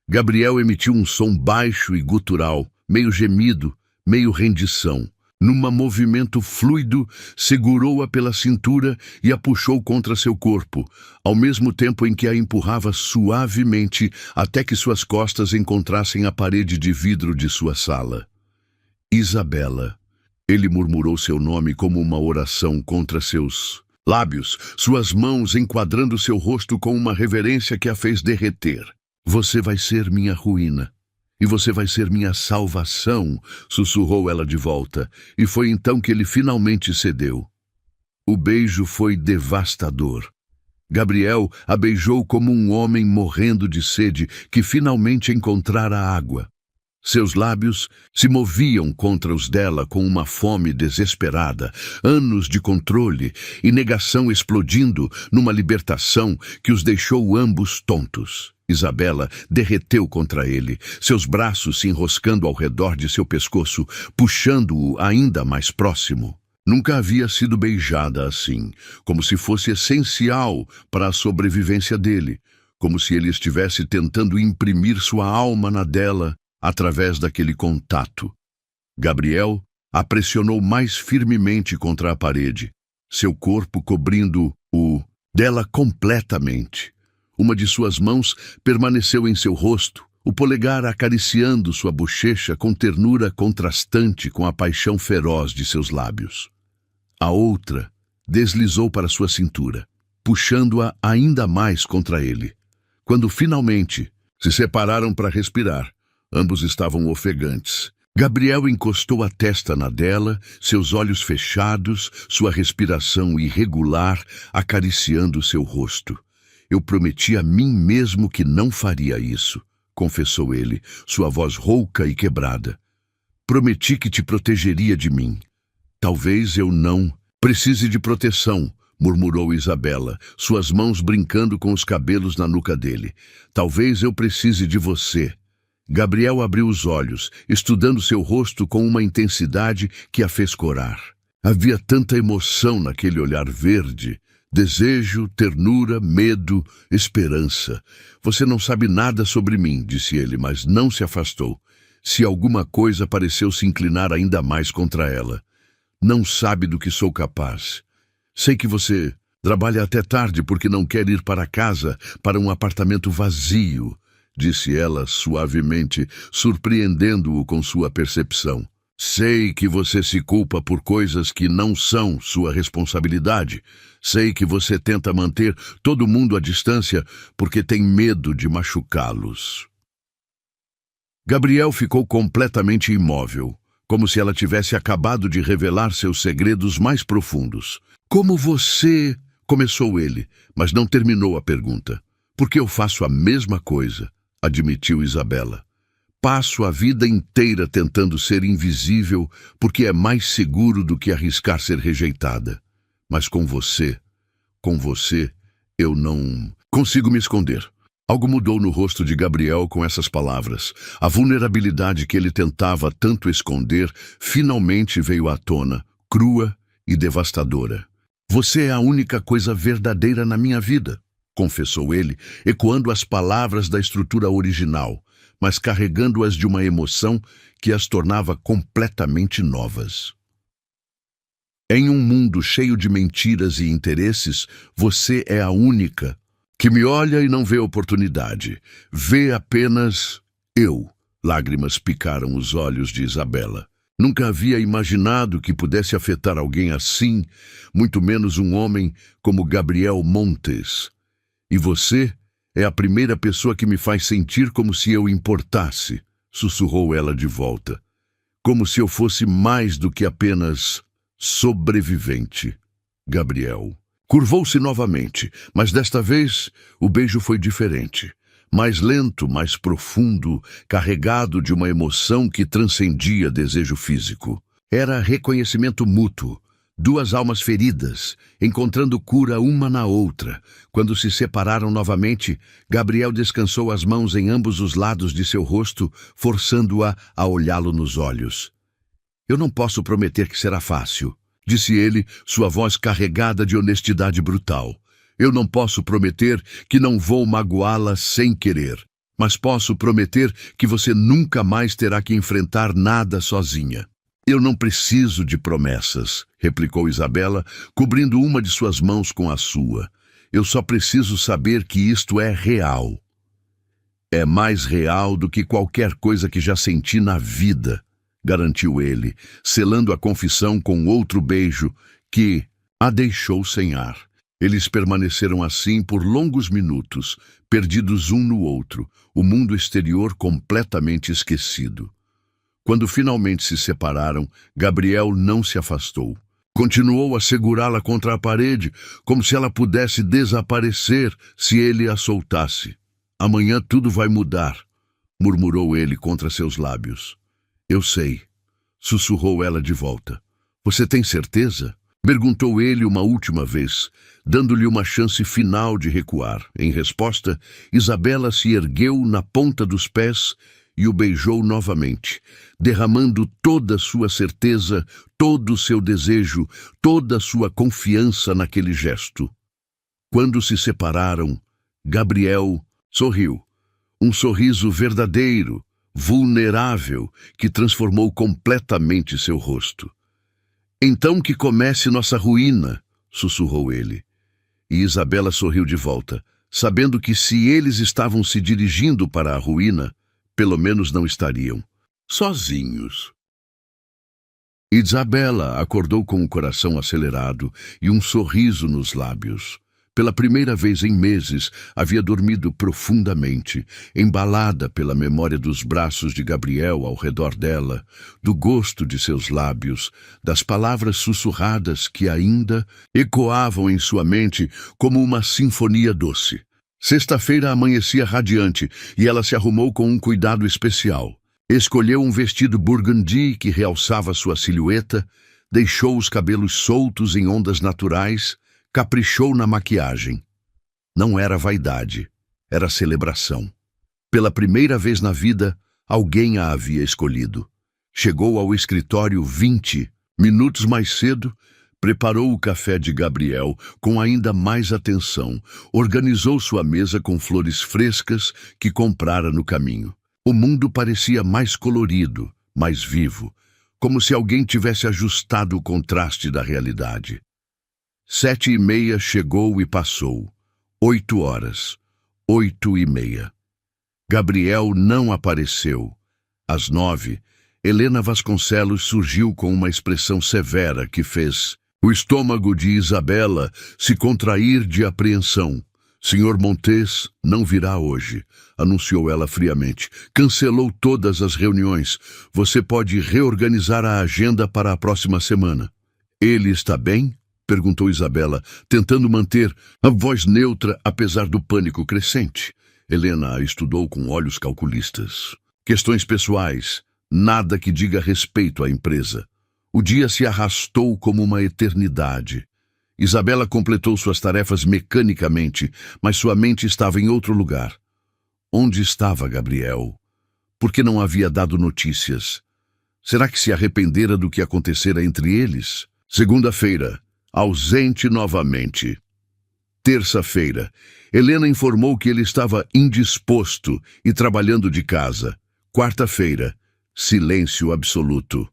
Gabriel emitiu um som baixo e gutural, meio gemido, meio rendição. Num movimento fluido, segurou-a pela cintura e a puxou contra seu corpo, ao mesmo tempo em que a empurrava suavemente até que suas costas encontrassem a parede de vidro de sua sala. Isabela. Ele murmurou seu nome como uma oração contra seus lábios, suas mãos enquadrando seu rosto com uma reverência que a fez derreter. Você vai ser minha ruína. E você vai ser minha salvação, sussurrou ela de volta, e foi então que ele finalmente cedeu. O beijo foi devastador. Gabriel a beijou como um homem morrendo de sede que finalmente encontrara água. Seus lábios se moviam contra os dela com uma fome desesperada, anos de controle e negação explodindo numa libertação que os deixou ambos tontos. Isabela derreteu contra ele, seus braços se enroscando ao redor de seu pescoço, puxando-o ainda mais próximo. Nunca havia sido beijada assim, como se fosse essencial para a sobrevivência dele, como se ele estivesse tentando imprimir sua alma na dela através daquele contato. Gabriel a pressionou mais firmemente contra a parede, seu corpo cobrindo-o dela completamente. Uma de suas mãos permaneceu em seu rosto, o polegar acariciando sua bochecha com ternura contrastante com a paixão feroz de seus lábios. A outra deslizou para sua cintura, puxando-a ainda mais contra ele. Quando finalmente se separaram para respirar, ambos estavam ofegantes. Gabriel encostou a testa na dela, seus olhos fechados, sua respiração irregular, acariciando seu rosto. Eu prometi a mim mesmo que não faria isso, confessou ele, sua voz rouca e quebrada. Prometi que te protegeria de mim. Talvez eu não precise de proteção, murmurou Isabela, suas mãos brincando com os cabelos na nuca dele. Talvez eu precise de você. Gabriel abriu os olhos, estudando seu rosto com uma intensidade que a fez corar. Havia tanta emoção naquele olhar verde. Desejo, ternura, medo, esperança. Você não sabe nada sobre mim, disse ele, mas não se afastou. Se alguma coisa pareceu se inclinar ainda mais contra ela. Não sabe do que sou capaz. Sei que você trabalha até tarde porque não quer ir para casa, para um apartamento vazio, disse ela suavemente, surpreendendo-o com sua percepção. Sei que você se culpa por coisas que não são sua responsabilidade. Sei que você tenta manter todo mundo à distância porque tem medo de machucá-los. Gabriel ficou completamente imóvel, como se ela tivesse acabado de revelar seus segredos mais profundos. Como você... começou ele, mas não terminou a pergunta. Porque eu faço a mesma coisa, admitiu Isabela. passo a vida inteira tentando ser invisível porque é mais seguro do que arriscar ser rejeitada. Mas com você, eu não consigo me esconder. Algo mudou no rosto de Gabriel com essas palavras. A vulnerabilidade que ele tentava tanto esconder finalmente veio à tona, crua e devastadora. Você é a única coisa verdadeira na minha vida, confessou ele, ecoando as palavras da estrutura original, mas carregando-as de uma emoção que as tornava completamente novas. Em um mundo cheio de mentiras e interesses, você é a única que me olha e não vê oportunidade. Vê apenas eu. Lágrimas picaram os olhos de Isabela. Nunca havia imaginado que pudesse afetar alguém assim, muito menos um homem como Gabriel Montes. E você é a primeira pessoa que me faz sentir como se eu importasse, sussurrou ela de volta. Como se eu fosse mais do que apenas sobrevivente. Gabriel curvou-se novamente, mas desta vez o beijo foi diferente. Mais lento, mais profundo, carregado de uma emoção que transcendia desejo físico. Era reconhecimento mútuo, duas almas feridas, encontrando cura uma na outra. Quando se separaram novamente, Gabriel descansou as mãos em ambos os lados de seu rosto, forçando-a a olhá-lo nos olhos. Eu não posso prometer que será fácil, disse ele, sua voz carregada de honestidade brutal. Eu não posso prometer que não vou magoá-la sem querer, mas posso prometer que você nunca mais terá que enfrentar nada sozinha. Eu não preciso de promessas, replicou Isabela, cobrindo uma de suas mãos com a sua. Eu só preciso saber que isto é real. É mais real do que qualquer coisa que já senti na vida, garantiu ele, selando a confissão com outro beijo que a deixou sem ar. Eles permaneceram assim por longos minutos, perdidos um no outro, o mundo exterior completamente esquecido. Quando finalmente se separaram, Gabriel não se afastou. Continuou a segurá-la contra a parede, como se ela pudesse desaparecer se ele a soltasse. Amanhã tudo vai mudar, murmurou ele contra seus lábios. Eu sei, sussurrou ela de volta. Você tem certeza? Perguntou ele uma última vez, dando-lhe uma chance final de recuar. Em resposta, Isabela se ergueu na ponta dos pés e o beijou novamente, derramando toda a sua certeza, todo o seu desejo, toda a sua confiança naquele gesto. Quando se separaram, Gabriel sorriu. Um sorriso verdadeiro, vulnerável, que transformou completamente seu rosto. Então que comece nossa ruína, sussurrou ele. E Isabela sorriu de volta, sabendo que se eles estavam se dirigindo para a ruína, pelo menos não estariam sozinhos. Isabela acordou com o coração acelerado e um sorriso nos lábios. Pela primeira vez em meses, havia dormido profundamente, embalada pela memória dos braços de Gabriel ao redor dela, do gosto de seus lábios, das palavras sussurradas que ainda ecoavam em sua mente como uma sinfonia doce. Sexta-feira amanhecia radiante e ela se arrumou com um cuidado especial. Escolheu um vestido burgundy que realçava sua silhueta, deixou os cabelos soltos em ondas naturais, caprichou na maquiagem. Não era vaidade, era celebração. Pela primeira vez na vida, alguém a havia escolhido. Chegou ao escritório 20 minutos mais cedo, preparou o café de Gabriel com ainda mais atenção, organizou sua mesa com flores frescas que comprara no caminho. O mundo parecia mais colorido, mais vivo, como se alguém tivesse ajustado o contraste da realidade. 7h30 chegou e passou. 8 horas. 8h30. Gabriel não apareceu. Às 9, Helena Vasconcelos surgiu com uma expressão severa que fez o estômago de Isabela se contrair de apreensão. Senhor Montes não virá hoje, anunciou ela friamente. Cancelou todas as reuniões. Você pode reorganizar a agenda para a próxima semana. Ele está bem? Perguntou Isabela, tentando manter a voz neutra apesar do pânico crescente. Helena a estudou com olhos calculistas. Questões pessoais, nada que diga respeito à empresa. O dia se arrastou como uma eternidade. Isabela completou suas tarefas mecanicamente, mas sua mente estava em outro lugar. Onde estava Gabriel? Por que não havia dado notícias? Será que se arrependera do que acontecera entre eles? Segunda-feira, ausente novamente. Terça-feira, Helena informou que ele estava indisposto e trabalhando de casa. Quarta-feira, silêncio absoluto.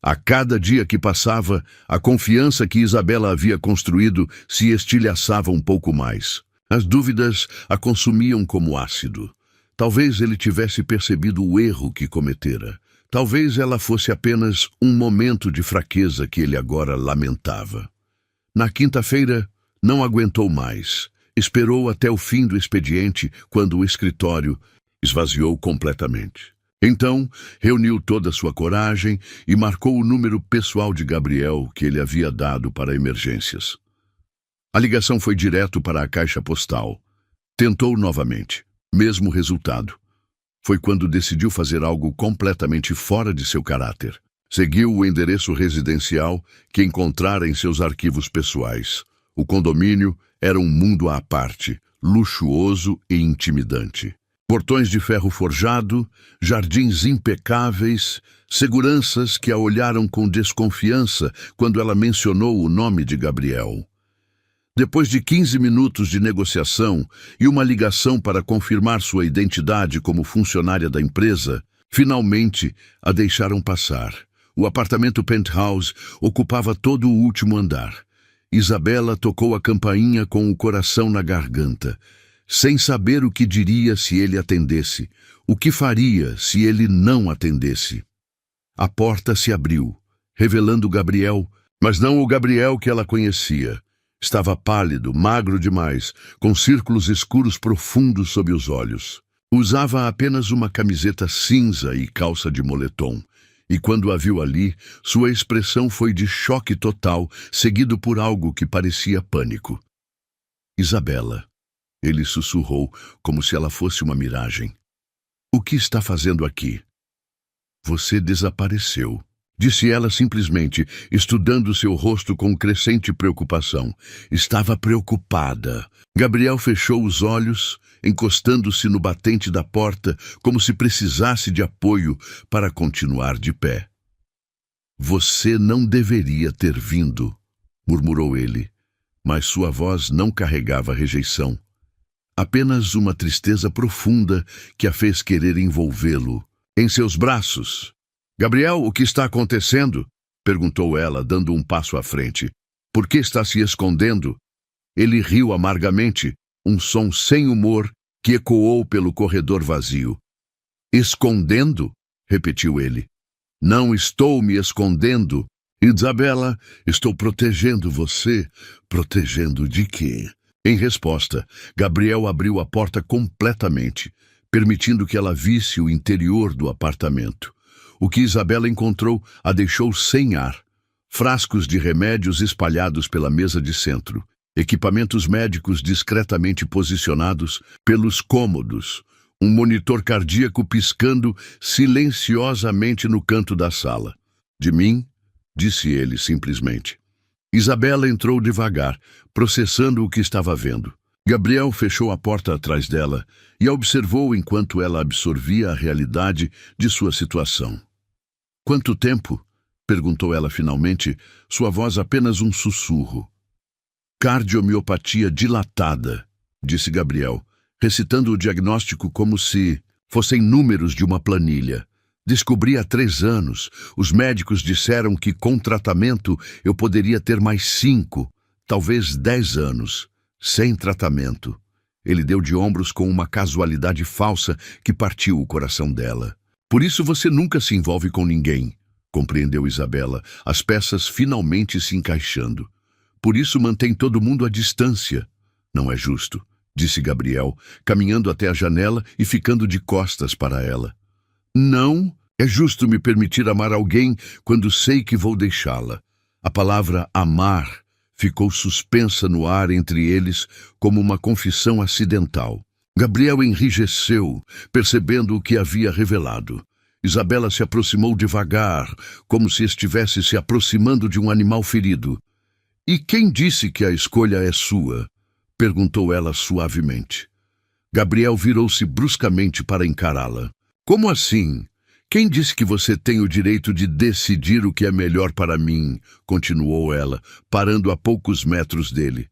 A cada dia que passava, a confiança que Isabela havia construído se estilhaçava um pouco mais. As dúvidas a consumiam como ácido. Talvez ele tivesse percebido o erro que cometera. Talvez ela fosse apenas um momento de fraqueza que ele agora lamentava. Na quinta-feira, não aguentou mais. Esperou até o fim do expediente, quando o escritório esvaziou completamente. Então, reuniu toda a sua coragem e marcou o número pessoal de Gabriel que ele havia dado para emergências. A ligação foi direto para a caixa postal. Tentou novamente. Mesmo resultado. Foi quando decidiu fazer algo completamente fora de seu caráter. Seguiu o endereço residencial que encontrara em seus arquivos pessoais. O condomínio era um mundo à parte, luxuoso e intimidante. Portões de ferro forjado, jardins impecáveis, seguranças que a olharam com desconfiança quando ela mencionou o nome de Gabriel. Depois de 15 minutos de negociação e uma ligação para confirmar sua identidade como funcionária da empresa, finalmente a deixaram passar. O apartamento penthouse ocupava todo o último andar. Isabela tocou a campainha com o coração na garganta, sem saber o que diria se ele atendesse, o que faria se ele não atendesse. A porta se abriu, revelando Gabriel, mas não o Gabriel que ela conhecia. Estava pálido, magro demais, com círculos escuros profundos sob os olhos. Usava apenas uma camiseta cinza e calça de moletom. E quando a viu ali, sua expressão foi de choque total, seguido por algo que parecia pânico. Isabela, ele sussurrou, como se ela fosse uma miragem. O que está fazendo aqui? Você desapareceu. Disse ela simplesmente, estudando seu rosto com crescente preocupação. Estava preocupada. Gabriel fechou os olhos, encostando-se no batente da porta, como se precisasse de apoio para continuar de pé. Você não deveria ter vindo, murmurou ele, mas sua voz não carregava rejeição. Apenas uma tristeza profunda que a fez querer envolvê-lo em seus braços. Gabriel, o que está acontecendo? Perguntou ela, dando um passo à frente. Por que está se escondendo? Ele riu amargamente, um som sem humor que ecoou pelo corredor vazio. Escondendo? Repetiu ele. Não estou me escondendo. Isabela, estou protegendo você. Protegendo de quê? Em resposta, Gabriel abriu a porta completamente, permitindo que ela visse o interior do apartamento. O que Isabela encontrou a deixou sem ar. Frascos de remédios espalhados pela mesa de centro, equipamentos médicos discretamente posicionados pelos cômodos, um monitor cardíaco piscando silenciosamente no canto da sala. De mim, disse ele simplesmente. Isabela entrou devagar, processando o que estava vendo. Gabriel fechou a porta atrás dela e a observou enquanto ela absorvia a realidade de sua situação. Quanto tempo? Perguntou ela finalmente, sua voz apenas um sussurro. Cardiomiopatia dilatada, disse Gabriel, recitando o diagnóstico como se fossem números de uma planilha. Descobri há 3 anos. Os médicos disseram que com tratamento eu poderia ter mais 5, talvez 10 anos, sem tratamento. Ele deu de ombros com uma casualidade falsa que partiu o coração dela. Por isso você nunca se envolve com ninguém, compreendeu Isabela, as peças finalmente se encaixando. Por isso mantém todo mundo à distância. Não é justo, disse Gabriel, caminhando até a janela e ficando de costas para ela. Não, é justo me permitir amar alguém quando sei que vou deixá-la. A palavra amar ficou suspensa no ar entre eles como uma confissão acidental. Gabriel enrijeceu, percebendo o que havia revelado. Isabela se aproximou devagar, como se estivesse se aproximando de um animal ferido. "E quem disse que a escolha é sua?" perguntou ela suavemente. Gabriel virou-se bruscamente para encará-la. "Como assim? Quem disse que você tem o direito de decidir o que é melhor para mim?" continuou ela, parando a poucos metros dele.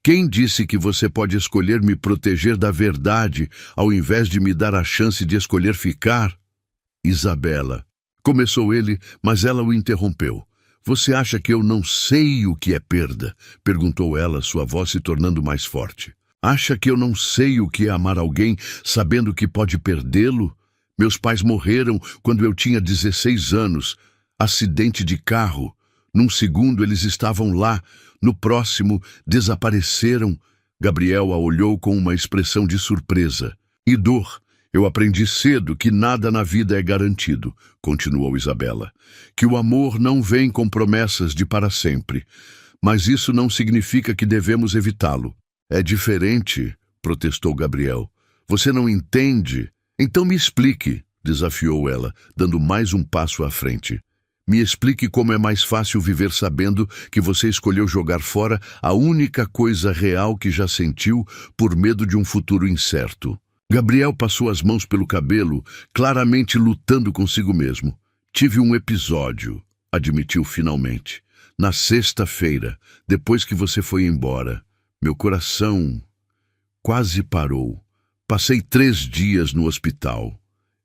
"Quem disse que você pode escolher me proteger da verdade, ao invés de me dar a chance de escolher ficar?" "Isabela", começou ele, mas ela o interrompeu. "Você acha que eu não sei o que é perda?" perguntou ela, sua voz se tornando mais forte. "Acha que eu não sei o que é amar alguém sabendo que pode perdê-lo? Meus pais morreram quando eu tinha 16 anos. Acidente de carro. Num segundo eles estavam lá, no próximo desapareceram." Gabriel a olhou com uma expressão de surpresa. "E dor. Eu aprendi cedo que nada na vida é garantido", continuou Isabela. "Que o amor não vem com promessas de para sempre. Mas isso não significa que devemos evitá-lo." "É diferente", protestou Gabriel. "Você não entende? Então me explique", desafiou ela, dando mais um passo à frente. "Me explique como é mais fácil viver sabendo que você escolheu jogar fora a única coisa real que já sentiu por medo de um futuro incerto." Gabriel passou as mãos pelo cabelo, claramente lutando consigo mesmo. "Tive um episódio", admitiu finalmente. "Na sexta-feira, depois que você foi embora. Meu coração quase parou. Passei 3 dias no hospital."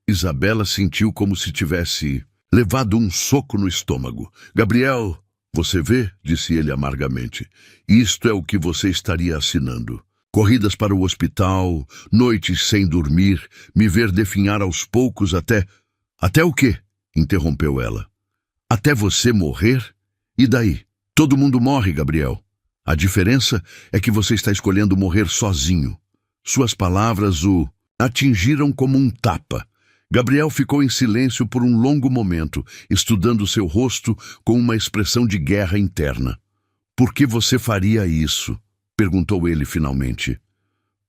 Isabela sentiu como se tivesse levado um soco no estômago. "Gabriel, você vê?" disse ele amargamente. "Isto é o que você estaria assinando. Corridas para o hospital, noites sem dormir, me ver definhar aos poucos até... Até o quê?" interrompeu ela. "Até você morrer? E daí? Todo mundo morre, Gabriel. A diferença é que você está escolhendo morrer sozinho." Suas palavras o atingiram como um tapa. Gabriel ficou em silêncio por um longo momento, estudando seu rosto com uma expressão de guerra interna. "Por que você faria isso?" perguntou ele finalmente.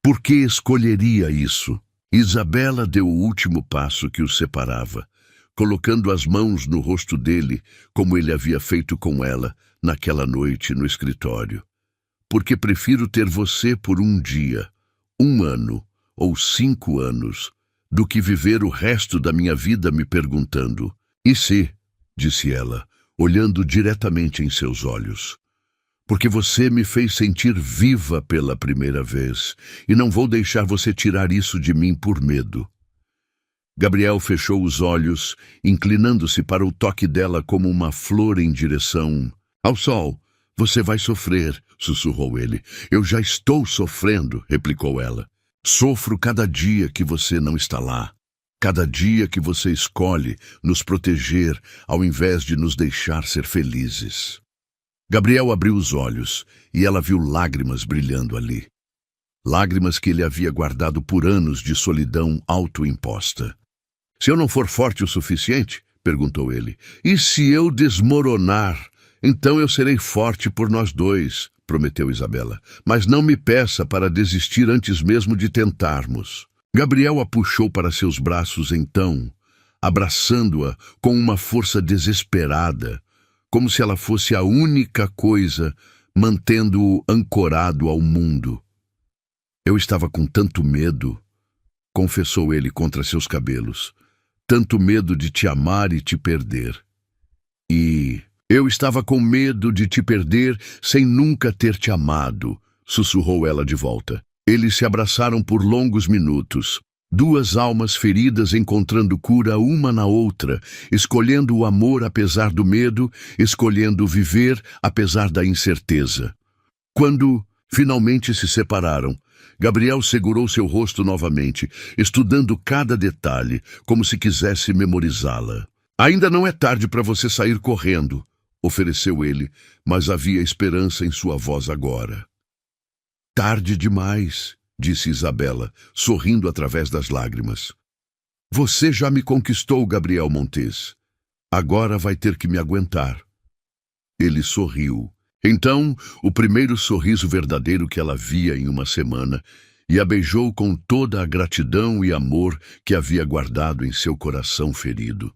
"Por que escolheria isso?" Isabela deu o último passo que os separava, colocando as mãos no rosto dele, como ele havia feito com ela naquela noite no escritório. "Porque prefiro ter você por um dia, 1 ano ou 5 anos, do que viver o resto da minha vida me perguntando, 'E se?'" disse ela, olhando diretamente em seus olhos. "Porque você me fez sentir viva pela primeira vez, e não vou deixar você tirar isso de mim por medo." Gabriel fechou os olhos, inclinando-se para o toque dela como uma flor em direção ao sol. "Você vai sofrer", sussurrou ele. "Eu já estou sofrendo", replicou ela. "Sofro cada dia que você não está lá. Cada dia que você escolhe nos proteger ao invés de nos deixar ser felizes." Gabriel abriu os olhos e ela viu lágrimas brilhando ali. Lágrimas que ele havia guardado por anos de solidão autoimposta. "Se eu não for forte o suficiente?" perguntou ele. "E se eu desmoronar? Então eu serei forte por nós dois", prometeu Isabela. "Mas não me peça para desistir antes mesmo de tentarmos." Gabriel a puxou para seus braços então, abraçando-a com uma força desesperada, como se ela fosse a única coisa mantendo-o ancorado ao mundo. "Eu estava com tanto medo", confessou ele contra seus cabelos. "Tanto medo de te amar e te perder. E eu estava com medo de te perder sem nunca ter te amado", sussurrou ela de volta. Eles se abraçaram por longos minutos. 2 almas feridas encontrando cura uma na outra, escolhendo o amor apesar do medo, escolhendo viver apesar da incerteza. Quando finalmente se separaram, Gabriel segurou seu rosto novamente, estudando cada detalhe, como se quisesse memorizá-la. "Ainda não é tarde para você sair correndo", ofereceu ele, mas havia esperança em sua voz agora. "Tarde demais", disse Isabela, sorrindo através das lágrimas. "Você já me conquistou, Gabriel Montes. Agora vai ter que me aguentar." Ele sorriu. Então, o primeiro sorriso verdadeiro que ela via em uma semana, e a beijou com toda a gratidão e amor que havia guardado em seu coração ferido.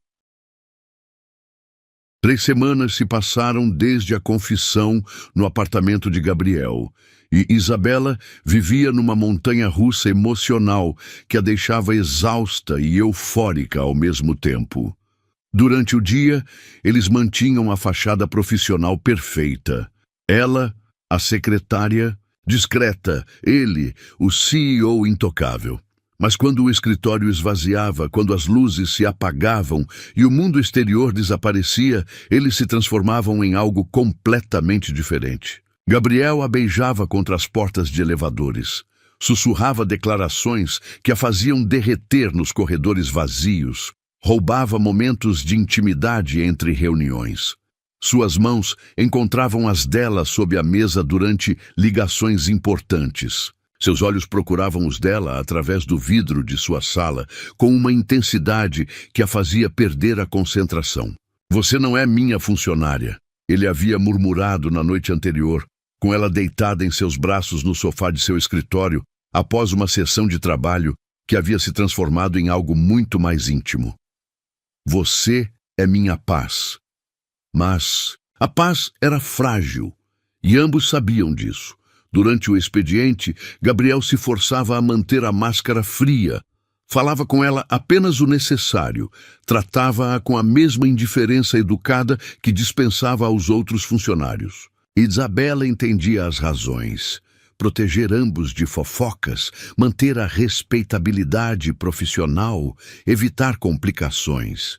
3 semanas se passaram desde a confissão no apartamento de Gabriel, e Isabela vivia numa montanha-russa emocional que a deixava exausta e eufórica ao mesmo tempo. Durante o dia, eles mantinham a fachada profissional perfeita. Ela, a secretária, discreta, ele, o CEO intocável. Mas quando o escritório esvaziava, quando as luzes se apagavam e o mundo exterior desaparecia, eles se transformavam em algo completamente diferente. Gabriel a beijava contra as portas de elevadores. Sussurrava declarações que a faziam derreter nos corredores vazios. Roubava momentos de intimidade entre reuniões. Suas mãos encontravam as dela sob a mesa durante ligações importantes. Seus olhos procuravam os dela através do vidro de sua sala, com uma intensidade que a fazia perder a concentração. "Você não é minha funcionária", ele havia murmurado na noite anterior, com ela deitada em seus braços no sofá de seu escritório, após uma sessão de trabalho que havia se transformado em algo muito mais íntimo. "Você é minha paz." Mas a paz era frágil, e ambos sabiam disso. Durante o expediente, Gabriel se forçava a manter a máscara fria. Falava com ela apenas o necessário, tratava-a com a mesma indiferença educada que dispensava aos outros funcionários. Isabela entendia as razões. Proteger ambos de fofocas, manter a respeitabilidade profissional, evitar complicações.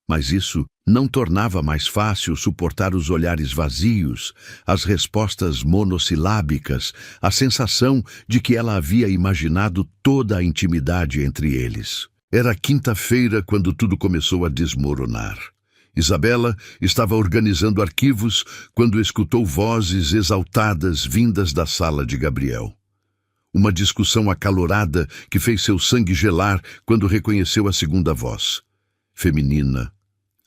Mas isso não tornava mais fácil suportar os olhares vazios, as respostas monossilábicas, a sensação de que ela havia imaginado toda a intimidade entre eles. Era quinta-feira quando tudo começou a desmoronar. Isabela estava organizando arquivos quando escutou vozes exaltadas vindas da sala de Gabriel. Uma discussão acalorada que fez seu sangue gelar quando reconheceu a segunda voz. Feminina,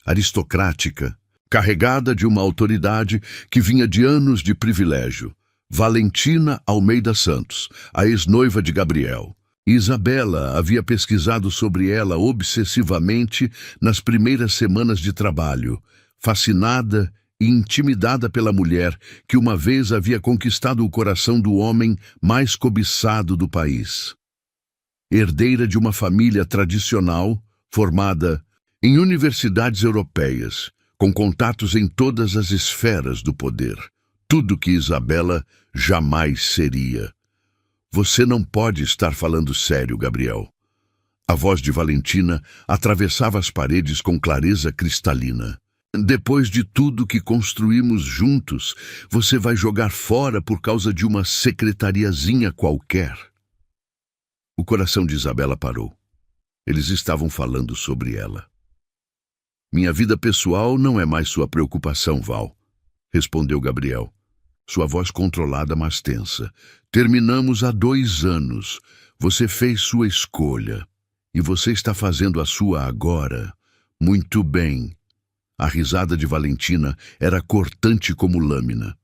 aristocrática, carregada de uma autoridade que vinha de anos de privilégio. Valentina Almeida Santos, a ex-noiva de Gabriel. Isabela havia pesquisado sobre ela obsessivamente nas primeiras semanas de trabalho, fascinada e intimidada pela mulher que uma vez havia conquistado o coração do homem mais cobiçado do país. Herdeira de uma família tradicional, formada em universidades europeias, com contatos em todas as esferas do poder, tudo que Isabela jamais seria. "Você não pode estar falando sério, Gabriel." A voz de Valentina atravessava as paredes com clareza cristalina. "Depois de tudo que construímos juntos, você vai jogar fora por causa de uma secretariazinha qualquer." O coração de Isabela parou. Eles estavam falando sobre ela. "Minha vida pessoal não é mais sua preocupação, Val", respondeu Gabriel. Sua voz controlada, mas tensa. "Terminamos há 2 anos. Você fez sua escolha. E você está fazendo a sua agora. Muito bem." A risada de Valentina era cortante como lâmina.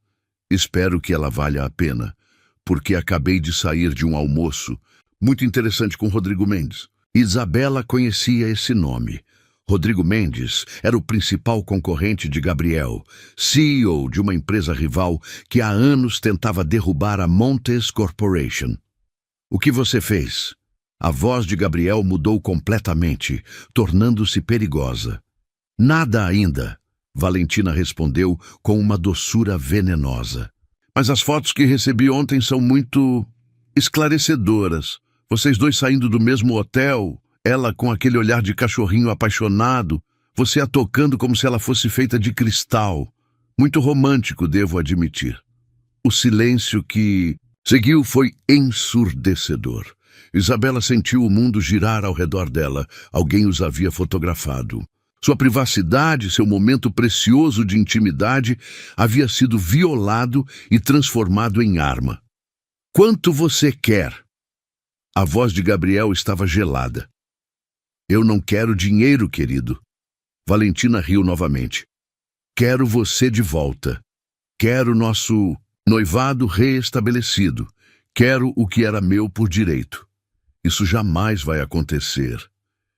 "Espero que ela valha a pena, porque acabei de sair de um almoço muito interessante com Rodrigo Mendes." Isabela conhecia esse nome. Rodrigo Mendes era o principal concorrente de Gabriel, CEO de uma empresa rival que há anos tentava derrubar a Montes Corporation. "O que você fez?" A voz de Gabriel mudou completamente, tornando-se perigosa. "Nada ainda", Valentina respondeu com uma doçura venenosa. "Mas as fotos que recebi ontem são muito esclarecedoras. Vocês dois saindo do mesmo hotel, ela com aquele olhar de cachorrinho apaixonado, você a tocando como se ela fosse feita de cristal. Muito romântico, devo admitir." O silêncio que seguiu foi ensurdecedor. Isabela sentiu o mundo girar ao redor dela. Alguém os havia fotografado. Sua privacidade, seu momento precioso de intimidade, havia sido violado e transformado em arma. "Quanto você quer?" A voz de Gabriel estava gelada. "Eu não quero dinheiro, querido." Valentina riu novamente. "Quero você de volta. Quero nosso noivado reestabelecido. Quero o que era meu por direito. Isso jamais vai acontecer.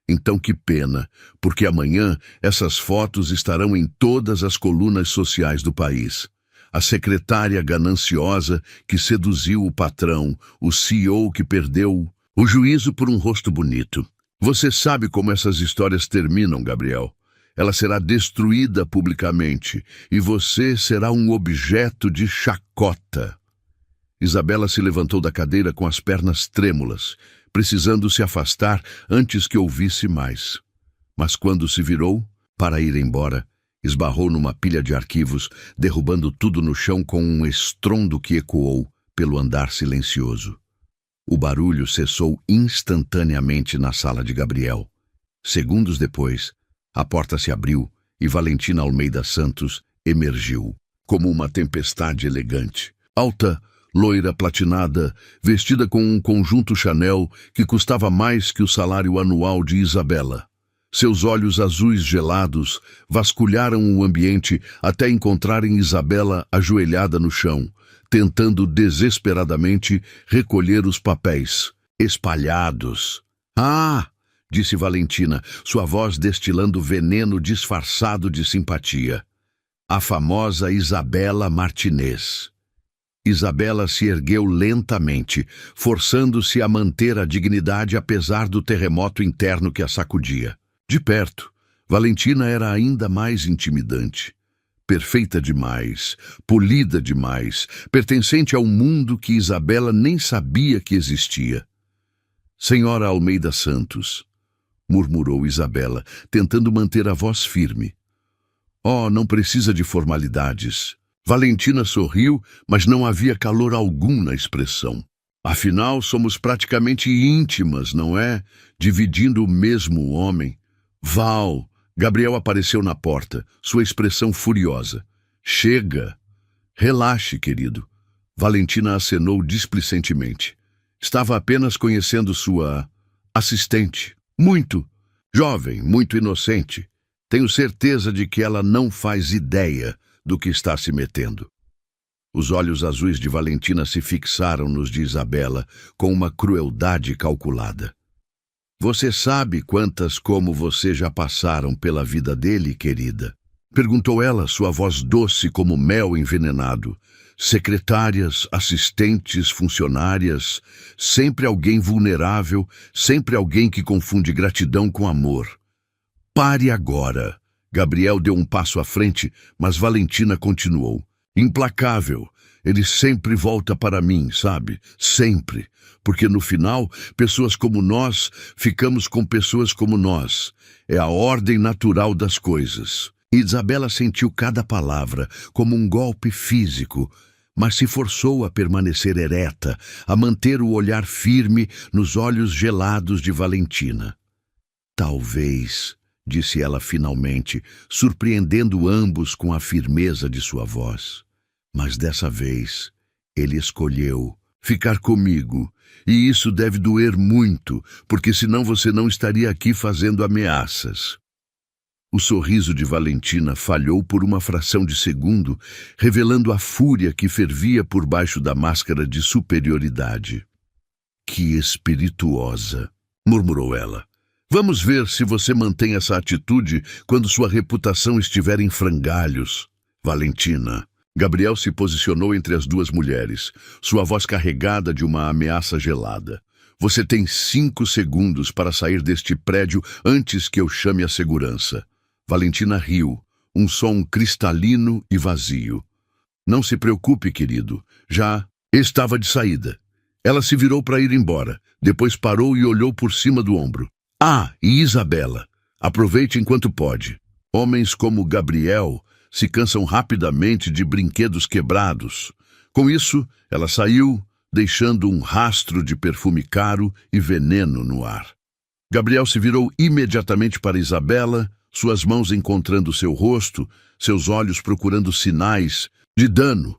Então que pena, porque amanhã essas fotos estarão em todas as colunas sociais do país. A secretária gananciosa que seduziu o patrão, o CEO que perdeu o juízo por um rosto bonito. Você sabe como essas histórias terminam, Gabriel. Ela será destruída publicamente e você será um objeto de chacota. Isabela se levantou da cadeira com as pernas trêmulas, precisando se afastar antes que ouvisse mais. Mas quando se virou para ir embora, esbarrou numa pilha de arquivos, derrubando tudo no chão com um estrondo que ecoou pelo andar silencioso. O barulho cessou instantaneamente na sala de Gabriel. Segundos depois, a porta se abriu e Valentina Almeida Santos emergiu, como uma tempestade elegante. Alta, loira platinada, vestida com um conjunto Chanel que custava mais que o salário anual de Isabela. Seus olhos azuis gelados vasculharam o ambiente até encontrarem Isabela ajoelhada no chão, tentando desesperadamente recolher os papéis espalhados. "Ah!", disse Valentina, sua voz destilando veneno disfarçado de simpatia. "A famosa Isabela Martinez." Isabela se ergueu lentamente, forçando-se a manter a dignidade apesar do terremoto interno que a sacudia. De perto, Valentina era ainda mais intimidante. Perfeita demais, polida demais, pertencente a um mundo que Isabela nem sabia que existia. "Senhora Almeida Santos", murmurou Isabela, tentando manter a voz firme. "Oh, não precisa de formalidades." Valentina sorriu, mas não havia calor algum na expressão. "Afinal, somos praticamente íntimas, não é? Dividindo o mesmo homem." "Val!" Gabriel apareceu na porta, sua expressão furiosa. "Chega!" "Relaxe, querido." Valentina acenou displicentemente. "Estava apenas conhecendo sua assistente. Muito jovem, muito inocente. Tenho certeza de que ela não faz ideia do que está se metendo." Os olhos azuis de Valentina se fixaram nos de Isabela com uma crueldade calculada. "Você sabe quantas como você já passaram pela vida dele, querida?" perguntou ela, sua voz doce como mel envenenado. "Secretárias, assistentes, funcionárias, sempre alguém vulnerável, sempre alguém que confunde gratidão com amor." "Pare agora." Gabriel deu um passo à frente, mas Valentina continuou. "Implacável. Ele sempre volta para mim, sabe? Sempre. Porque no final, pessoas como nós ficamos com pessoas como nós. É a ordem natural das coisas." Isabela sentiu cada palavra como um golpe físico, mas se forçou a permanecer ereta, a manter o olhar firme nos olhos gelados de Valentina. "Talvez", disse ela finalmente, surpreendendo ambos com a firmeza de sua voz. "Mas dessa vez, ele escolheu ficar comigo, e isso deve doer muito, porque senão você não estaria aqui fazendo ameaças." O sorriso de Valentina falhou por uma fração de segundo, revelando a fúria que fervia por baixo da máscara de superioridade. "Que espirituosa", murmurou ela. "Vamos ver se você mantém essa atitude quando sua reputação estiver em frangalhos." "Valentina." Gabriel se posicionou entre as duas mulheres, sua voz carregada de uma ameaça gelada. "Você tem 5 segundos para sair deste prédio antes que eu chame a segurança." Valentina riu, um som cristalino e vazio. "Não se preocupe, querido. Já estava de saída." Ela se virou para ir embora, depois parou e olhou por cima do ombro. "Ah, e Isabela, aproveite enquanto pode. Homens como Gabriel se cansam rapidamente de brinquedos quebrados." Com isso, ela saiu, deixando um rastro de perfume caro e veneno no ar. Gabriel se virou imediatamente para Isabela, suas mãos encontrando seu rosto, seus olhos procurando sinais de dano.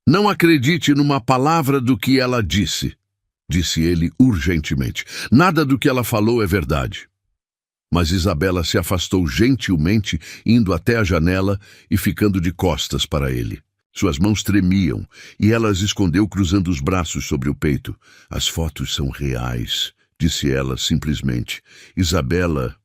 "Não acredite numa palavra do que ela disse", disse ele urgentemente. "Nada do que ela falou é verdade." Mas Isabela se afastou gentilmente, indo até a janela e ficando de costas para ele. Suas mãos tremiam e ela as escondeu cruzando os braços sobre o peito. As fotos são reais, disse ela simplesmente. Isabela,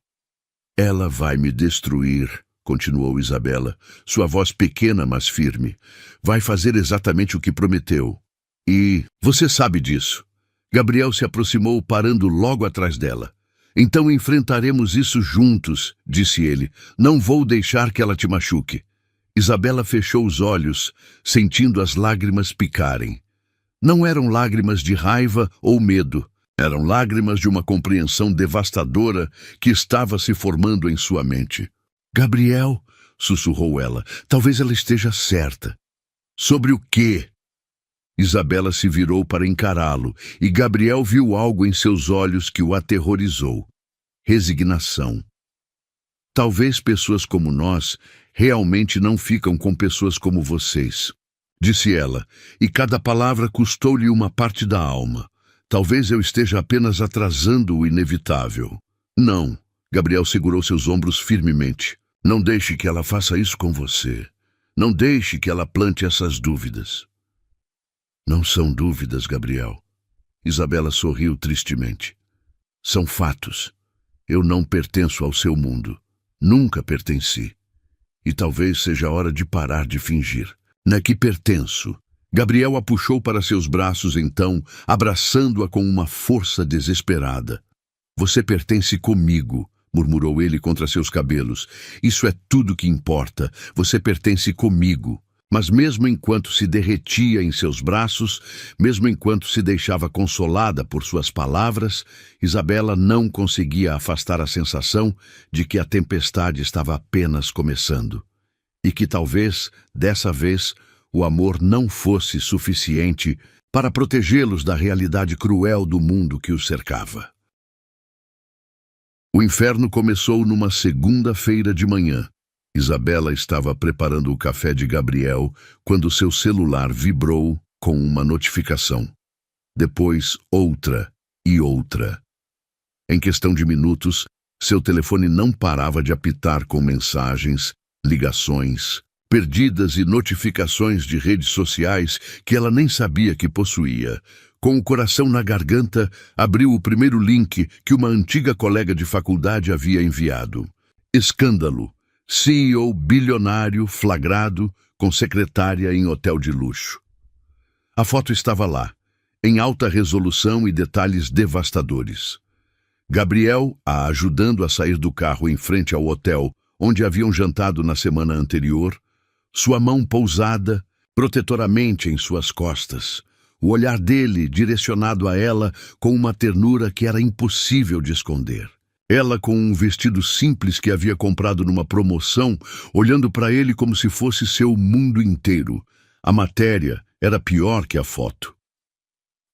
ela vai me destruir, continuou Isabela, sua voz pequena, mas firme. Vai fazer exatamente o que prometeu. E você sabe disso. Gabriel se aproximou, parando logo atrás dela. Então enfrentaremos isso juntos, disse ele. Não vou deixar que ela te machuque. Isabela fechou os olhos, sentindo as lágrimas picarem. Não eram lágrimas de raiva ou medo. Eram lágrimas de uma compreensão devastadora que estava se formando em sua mente. Gabriel, sussurrou ela, talvez ela esteja certa. Sobre o quê? Isabela se virou para encará-lo, e Gabriel viu algo em seus olhos que o aterrorizou. Resignação. Talvez pessoas como nós realmente não ficam com pessoas como vocês, disse ela, e cada palavra custou-lhe uma parte da alma. Talvez eu esteja apenas atrasando o inevitável. Não, Gabriel segurou seus ombros firmemente. Não deixe que ela faça isso com você. Não deixe que ela plante essas dúvidas. Não são dúvidas, Gabriel. Isabela sorriu tristemente. São fatos. Eu não pertenço ao seu mundo. Nunca pertenci. E talvez seja a hora de parar de fingir. Não é que pertenço. Gabriel a puxou para seus braços então, abraçando-a com uma força desesperada. Você pertence comigo, murmurou ele contra seus cabelos. Isso é tudo que importa. Você pertence comigo. Mas mesmo enquanto se derretia em seus braços, mesmo enquanto se deixava consolada por suas palavras, Isabela não conseguia afastar a sensação de que a tempestade estava apenas começando. E que talvez, dessa vez, o amor não fosse suficiente para protegê-los da realidade cruel do mundo que os cercava. O inferno começou numa segunda-feira de manhã. Isabela estava preparando o café de Gabriel quando seu celular vibrou com uma notificação. Depois, outra e outra. Em questão de minutos, seu telefone não parava de apitar com mensagens, ligações, perdidas e notificações de redes sociais que ela nem sabia que possuía. Com o coração na garganta, abriu o primeiro link que uma antiga colega de faculdade havia enviado. Escândalo. CEO bilionário flagrado com secretária em hotel de luxo. A foto estava lá, em alta resolução e detalhes devastadores. Gabriel a ajudando a sair do carro em frente ao hotel onde haviam jantado na semana anterior, sua mão pousada protetoramente em suas costas, o olhar dele direcionado a ela com uma ternura que era impossível de esconder. Ela com um vestido simples que havia comprado numa promoção, olhando para ele como se fosse seu mundo inteiro. A matéria era pior que a foto.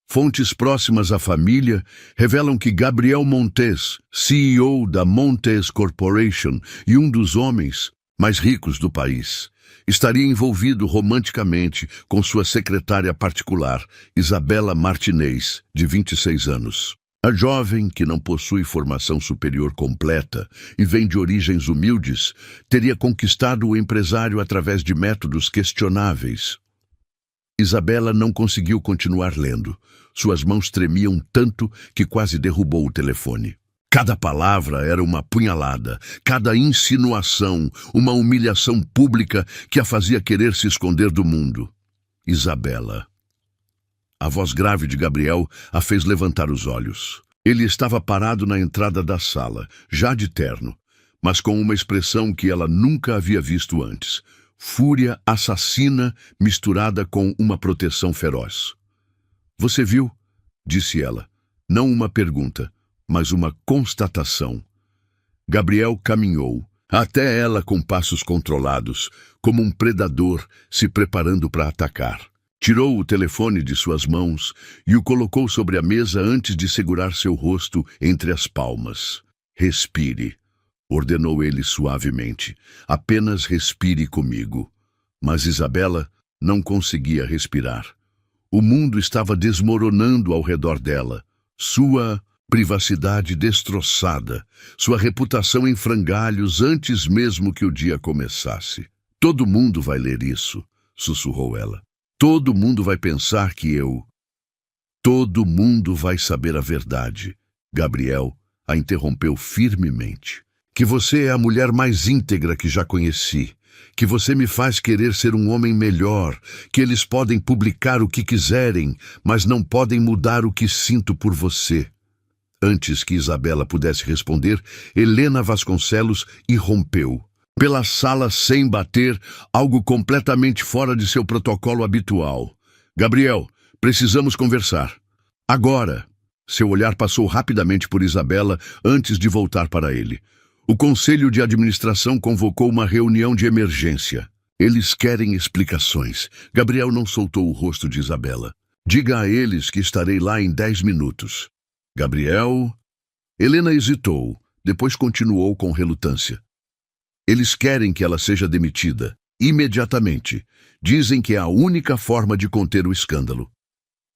Fontes próximas à família revelam que Gabriel Montes, CEO da Montes Corporation e um dos homens mais ricos do país, estaria envolvido romanticamente com sua secretária particular, Isabela Martinez, de 26 anos. A jovem, que não possui formação superior completa e vem de origens humildes, teria conquistado o empresário através de métodos questionáveis. Isabela não conseguiu continuar lendo. Suas mãos tremiam tanto que quase derrubou o telefone. Cada palavra era uma punhalada, cada insinuação, uma humilhação pública que a fazia querer se esconder do mundo. Isabela. A voz grave de Gabriel a fez levantar os olhos. Ele estava parado na entrada da sala, já de terno, mas com uma expressão que ela nunca havia visto antes. Fúria assassina misturada com uma proteção feroz. Você viu? Disse ela. Não uma pergunta, mas uma constatação. Gabriel caminhou, até ela com passos controlados, como um predador se preparando para atacar. Tirou o telefone de suas mãos e o colocou sobre a mesa antes de segurar seu rosto entre as palmas. Respire, ordenou ele suavemente. Apenas respire comigo. Mas Isabela não conseguia respirar. O mundo estava desmoronando ao redor dela. Sua privacidade destroçada, sua reputação em frangalhos antes mesmo que o dia começasse. Todo mundo vai ler isso. sussurrou ela. Todo mundo vai pensar que eu... Todo mundo vai saber a verdade. Gabriel a interrompeu firmemente. Que você é a mulher mais íntegra que já conheci. Que você me faz querer ser um homem melhor. Que eles podem publicar o que quiserem, mas não podem mudar o que sinto por você. Antes que Isabela pudesse responder, Helena Vasconcelos irrompeu. Pela sala sem bater, algo completamente fora de seu protocolo habitual. Gabriel, precisamos conversar. Agora. Seu olhar passou rapidamente por Isabela antes de voltar para ele. O Conselho de Administração convocou uma reunião de emergência. Eles querem explicações. Gabriel não soltou o rosto de Isabela. Diga a eles que estarei lá em 10 minutos. Gabriel... Helena hesitou, depois continuou com relutância. Eles querem que ela seja demitida, imediatamente. Dizem que é a única forma de conter o escândalo.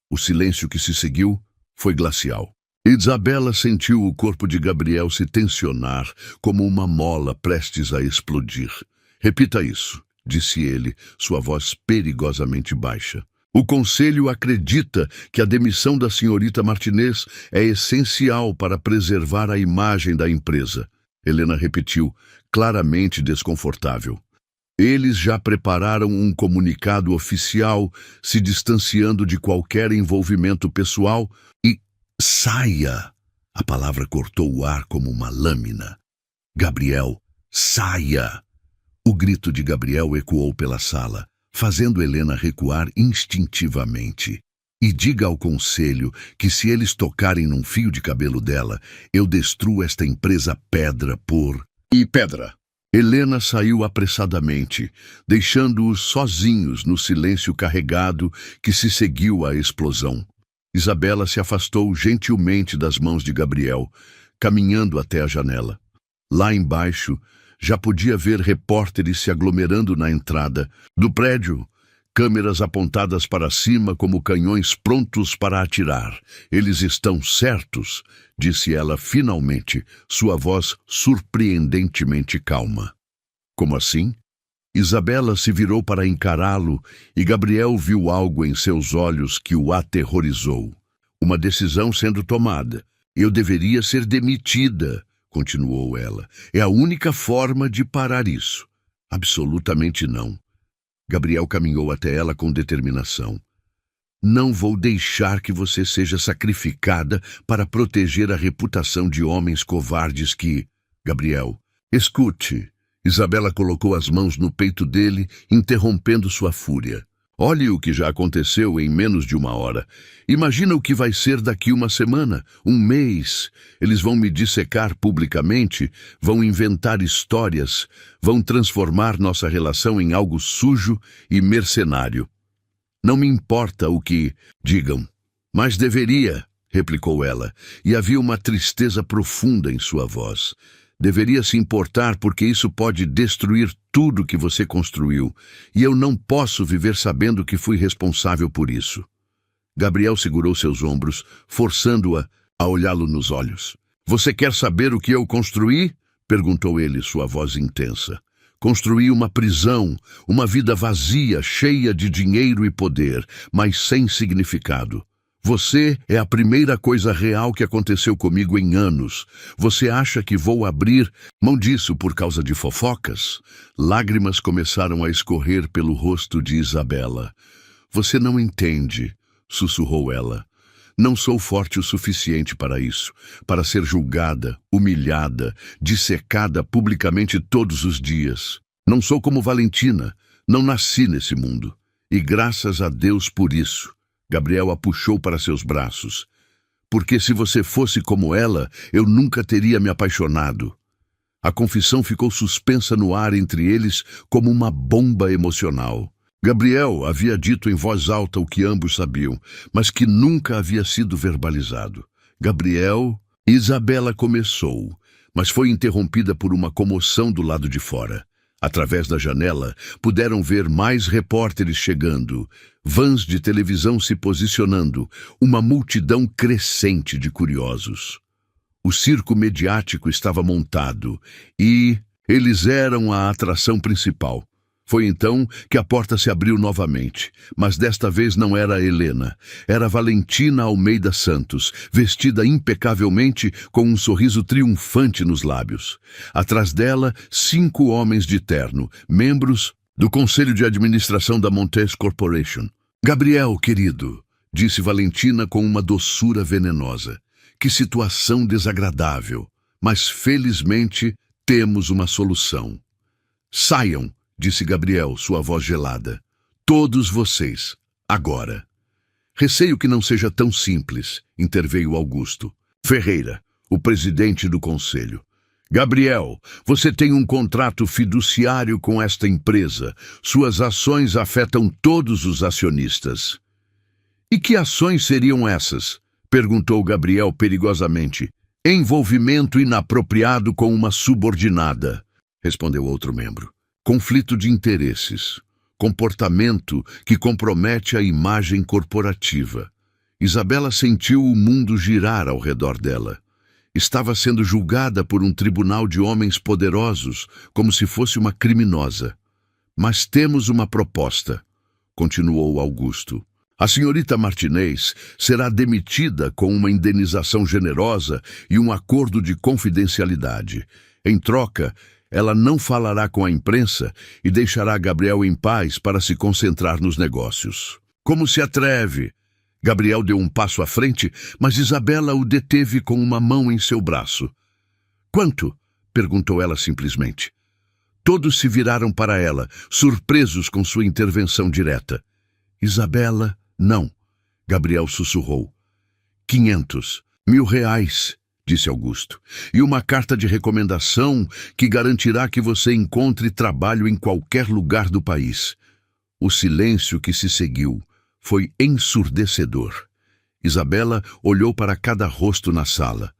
O silêncio que se seguiu foi glacial. Isabela sentiu o corpo de Gabriel se tensionar como uma mola prestes a explodir. Repita isso, disse ele, sua voz perigosamente baixa. O Conselho acredita que a demissão da senhorita Martinez é essencial para preservar a imagem da empresa. Helena repetiu, claramente desconfortável. Eles já prepararam um comunicado oficial se distanciando de qualquer envolvimento pessoal e... Saia! A palavra cortou o ar como uma lâmina. Gabriel, saia! O grito de Gabriel ecoou pela sala, fazendo Helena recuar instintivamente. E diga ao conselho que se eles tocarem num fio de cabelo dela, eu destruo esta empresa pedra por... E pedra! Helena saiu apressadamente, deixando-os sozinhos no silêncio carregado que se seguiu à explosão. Isabela se afastou gentilmente das mãos de Gabriel, caminhando até a janela. Lá embaixo, já podia ver repórteres se aglomerando na entrada do prédio, câmeras apontadas para cima como canhões prontos para atirar. Eles estão certos, disse ela finalmente, sua voz surpreendentemente calma. Como assim? Isabela se virou para encará-lo e Gabriel viu algo em seus olhos que o aterrorizou. Uma decisão sendo tomada. Eu deveria ser demitida, continuou ela. É a única forma de parar isso. Absolutamente não. Gabriel caminhou até ela com determinação. Não vou deixar que você seja sacrificada para proteger a reputação de homens covardes que... Gabriel, escute. Isabela colocou as mãos no peito dele, interrompendo sua fúria. Olhe o que já aconteceu em menos de 1 hora. Imagina o que vai ser daqui 1 semana, 1 mês. Eles vão me dissecar publicamente, vão inventar histórias, vão transformar nossa relação em algo sujo e mercenário. Não me importa o que digam, mas deveria, replicou ela, e havia uma tristeza profunda em sua voz. Deveria se importar porque isso pode destruir tudo que você construiu, e eu não posso viver sabendo que fui responsável por isso. Gabriel segurou seus ombros, forçando-a a olhá-lo nos olhos. Você quer saber o que eu construí? Perguntou ele, sua voz intensa. Construí uma prisão, uma vida vazia, cheia de dinheiro e poder, mas sem significado. Você é a primeira coisa real que aconteceu comigo em anos. Você acha que vou abrir mão disso por causa de fofocas? Lágrimas começaram a escorrer pelo rosto de Isabela. Você não entende, sussurrou ela. Não sou forte o suficiente para isso, para ser julgada, humilhada, dissecada publicamente todos os dias. Não sou como Valentina, não nasci nesse mundo. E graças a Deus por isso. Gabriel a puxou para seus braços. Porque se você fosse como ela, eu nunca teria me apaixonado. A confissão ficou suspensa no ar entre eles como uma bomba emocional. Gabriel havia dito em voz alta o que ambos sabiam, mas que nunca havia sido verbalizado. Gabriel... Isabela começou, mas foi interrompida por uma comoção do lado de fora. Através da janela, puderam ver mais repórteres chegando, vans de televisão se posicionando, uma multidão crescente de curiosos. O circo mediático estava montado e eles eram a atração principal. Foi então que a porta se abriu novamente, mas desta vez não era Helena. Era Valentina Almeida Santos, vestida impecavelmente com um sorriso triunfante nos lábios. Atrás dela, 5 homens de terno, membros do Conselho de Administração da Montes Corporation. Gabriel, querido, disse Valentina com uma doçura venenosa. Que situação desagradável, mas felizmente temos uma solução. Saiam, disse Gabriel, sua voz gelada. Todos vocês, agora. Receio que não seja tão simples, interveio Augusto. Ferreira, o presidente do conselho. Gabriel, você tem um contrato fiduciário com esta empresa. Suas ações afetam todos os acionistas. E que ações seriam essas? Perguntou Gabriel perigosamente. Envolvimento inapropriado com uma subordinada, respondeu outro membro. Conflito de interesses. Comportamento que compromete a imagem corporativa. Isabela sentiu o mundo girar ao redor dela. Estava sendo julgada por um tribunal de homens poderosos, como se fosse uma criminosa. Mas temos uma proposta, continuou Augusto. A senhorita Martinez será demitida com uma indenização generosa e um acordo de confidencialidade. Em troca, ela não falará com a imprensa e deixará Gabriel em paz para se concentrar nos negócios. Como se atreve? Gabriel deu um passo à frente, mas Isabela o deteve com uma mão em seu braço. Quanto? Perguntou ela simplesmente. Todos se viraram para ela, surpresos com sua intervenção direta. Isabela, não, Gabriel sussurrou. 500, R$1.000, disse Augusto, e uma carta de recomendação que garantirá que você encontre trabalho em qualquer lugar do país. O silêncio que se seguiu foi ensurdecedor. Isabela olhou para cada rosto na sala.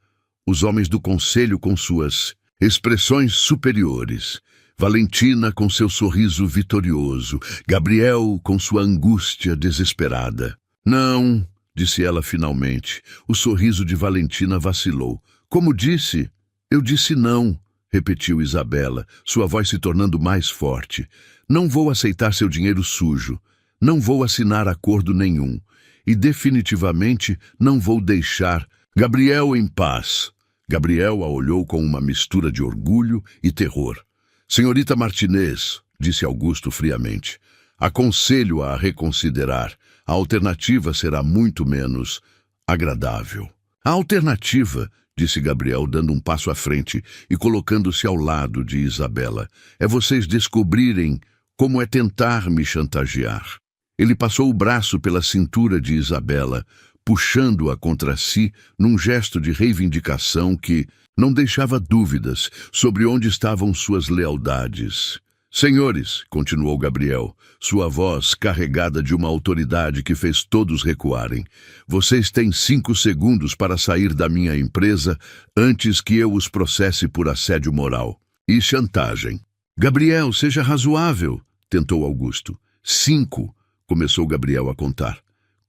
Os homens do conselho com suas expressões superiores, Valentina com seu sorriso vitorioso, Gabriel com sua angústia desesperada. Não, disse ela finalmente. O sorriso de Valentina vacilou. Como disse? Eu disse não, repetiu Isabela, sua voz se tornando mais forte. Não vou aceitar seu dinheiro sujo. Não vou assinar acordo nenhum. E definitivamente não vou deixar Gabriel em paz. Gabriel a olhou com uma mistura de orgulho e terror. Senhorita Martinez, disse Augusto friamente, aconselho-a a reconsiderar. A alternativa será muito menos agradável. A alternativa, disse Gabriel, dando um passo à frente e colocando-se ao lado de Isabela, é vocês descobrirem como é tentar me chantagear. Ele passou o braço pela cintura de Isabela, puxando-a contra si num gesto de reivindicação que não deixava dúvidas sobre onde estavam suas lealdades. Senhores, continuou Gabriel, sua voz carregada de uma autoridade que fez todos recuarem, vocês têm 5 segundos para sair da minha empresa antes que eu os processe por assédio moral e chantagem. Gabriel, seja razoável, tentou Augusto. 5, começou Gabriel a contar.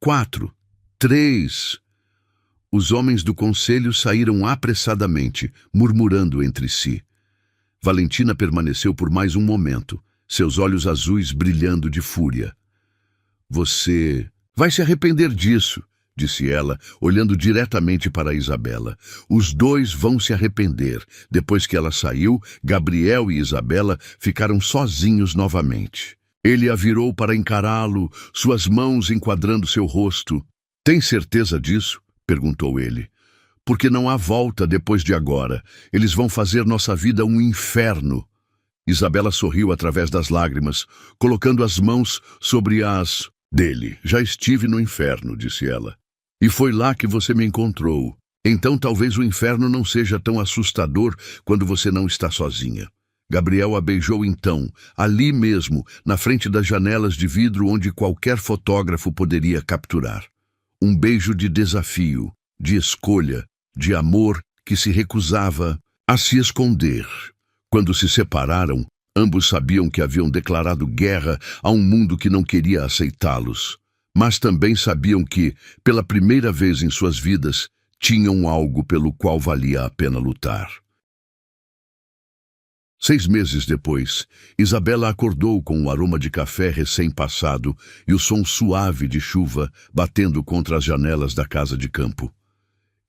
4, 3... Os homens do conselho saíram apressadamente, murmurando entre si. Valentina permaneceu por mais um momento, seus olhos azuis brilhando de fúria. Você vai se arrepender disso, disse ela, olhando diretamente para Isabela. Os dois vão se arrepender. Depois que ela saiu, Gabriel e Isabela ficaram sozinhos novamente. Ele a virou para encará-lo, suas mãos enquadrando seu rosto. Tem certeza disso? Perguntou ele. Porque não há volta depois de agora. Eles vão fazer nossa vida um inferno. Isabela sorriu através das lágrimas, colocando as mãos sobre as dele. Já estive no inferno, disse ela. E foi lá que você me encontrou. Então talvez o inferno não seja tão assustador quando você não está sozinha. Gabriel a beijou então, ali mesmo, na frente das janelas de vidro onde qualquer fotógrafo poderia capturar. Um beijo de desafio, de escolha, de amor que se recusava a se esconder. Quando se separaram, ambos sabiam que haviam declarado guerra a um mundo que não queria aceitá-los, mas também sabiam que, pela primeira vez em suas vidas, tinham algo pelo qual valia a pena lutar. 6 meses depois, Isabela acordou com o aroma de café recém-passado e o som suave de chuva batendo contra as janelas da casa de campo.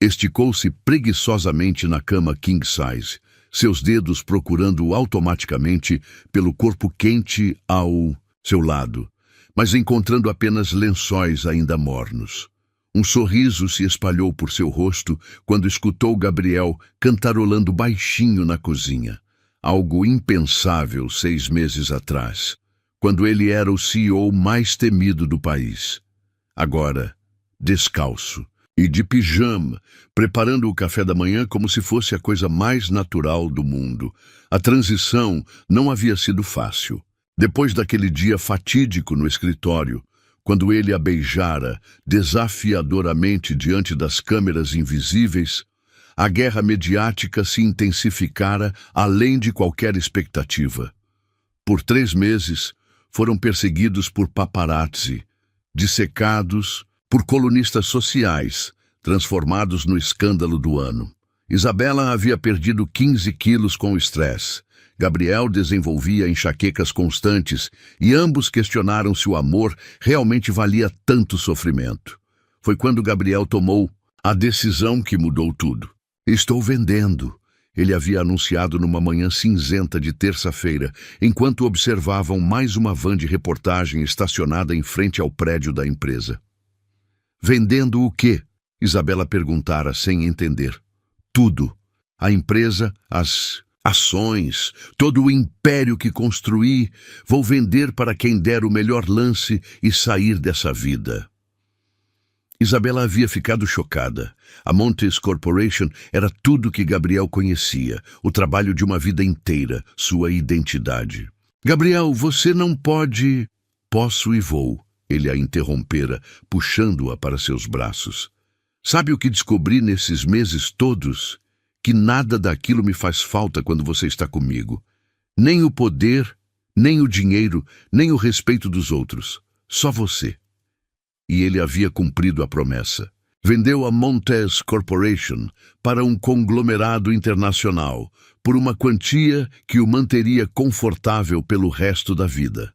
Esticou-se preguiçosamente na cama king size, seus dedos procurando automaticamente pelo corpo quente ao seu lado, mas encontrando apenas lençóis ainda mornos. Um sorriso se espalhou por seu rosto quando escutou Gabriel cantarolando baixinho na cozinha. Algo impensável 6 meses atrás, quando ele era o CEO mais temido do país. Agora, descalço e de pijama, preparando o café da manhã como se fosse a coisa mais natural do mundo. A transição não havia sido fácil. Depois daquele dia fatídico no escritório, quando ele a beijara desafiadoramente diante das câmeras invisíveis, a guerra mediática se intensificara além de qualquer expectativa. Por 3 meses, foram perseguidos por paparazzi, dissecados por colunistas sociais, transformados no escândalo do ano. Isabela havia perdido 15 quilos com o estresse. Gabriel desenvolvia enxaquecas constantes e ambos questionaram se o amor realmente valia tanto sofrimento. Foi quando Gabriel tomou a decisão que mudou tudo. "Estou vendendo", ele havia anunciado numa manhã cinzenta de terça-feira, enquanto observavam mais uma van de reportagem estacionada em frente ao prédio da empresa. "Vendendo o quê?", Isabela perguntara sem entender. "Tudo. A empresa, as ações, todo o império que construí, vou vender para quem der o melhor lance e sair dessa vida." Isabela havia ficado chocada. A Montes Corporation era tudo que Gabriel conhecia, o trabalho de uma vida inteira, sua identidade. "Gabriel, você não pode..." "Posso e vou", ele a interrompera, puxando-a para seus braços. "Sabe o que descobri nesses meses todos? Que nada daquilo me faz falta quando você está comigo. Nem o poder, nem o dinheiro, nem o respeito dos outros. Só você." E ele havia cumprido a promessa. Vendeu a Montes Corporation para um conglomerado internacional, por uma quantia que o manteria confortável pelo resto da vida,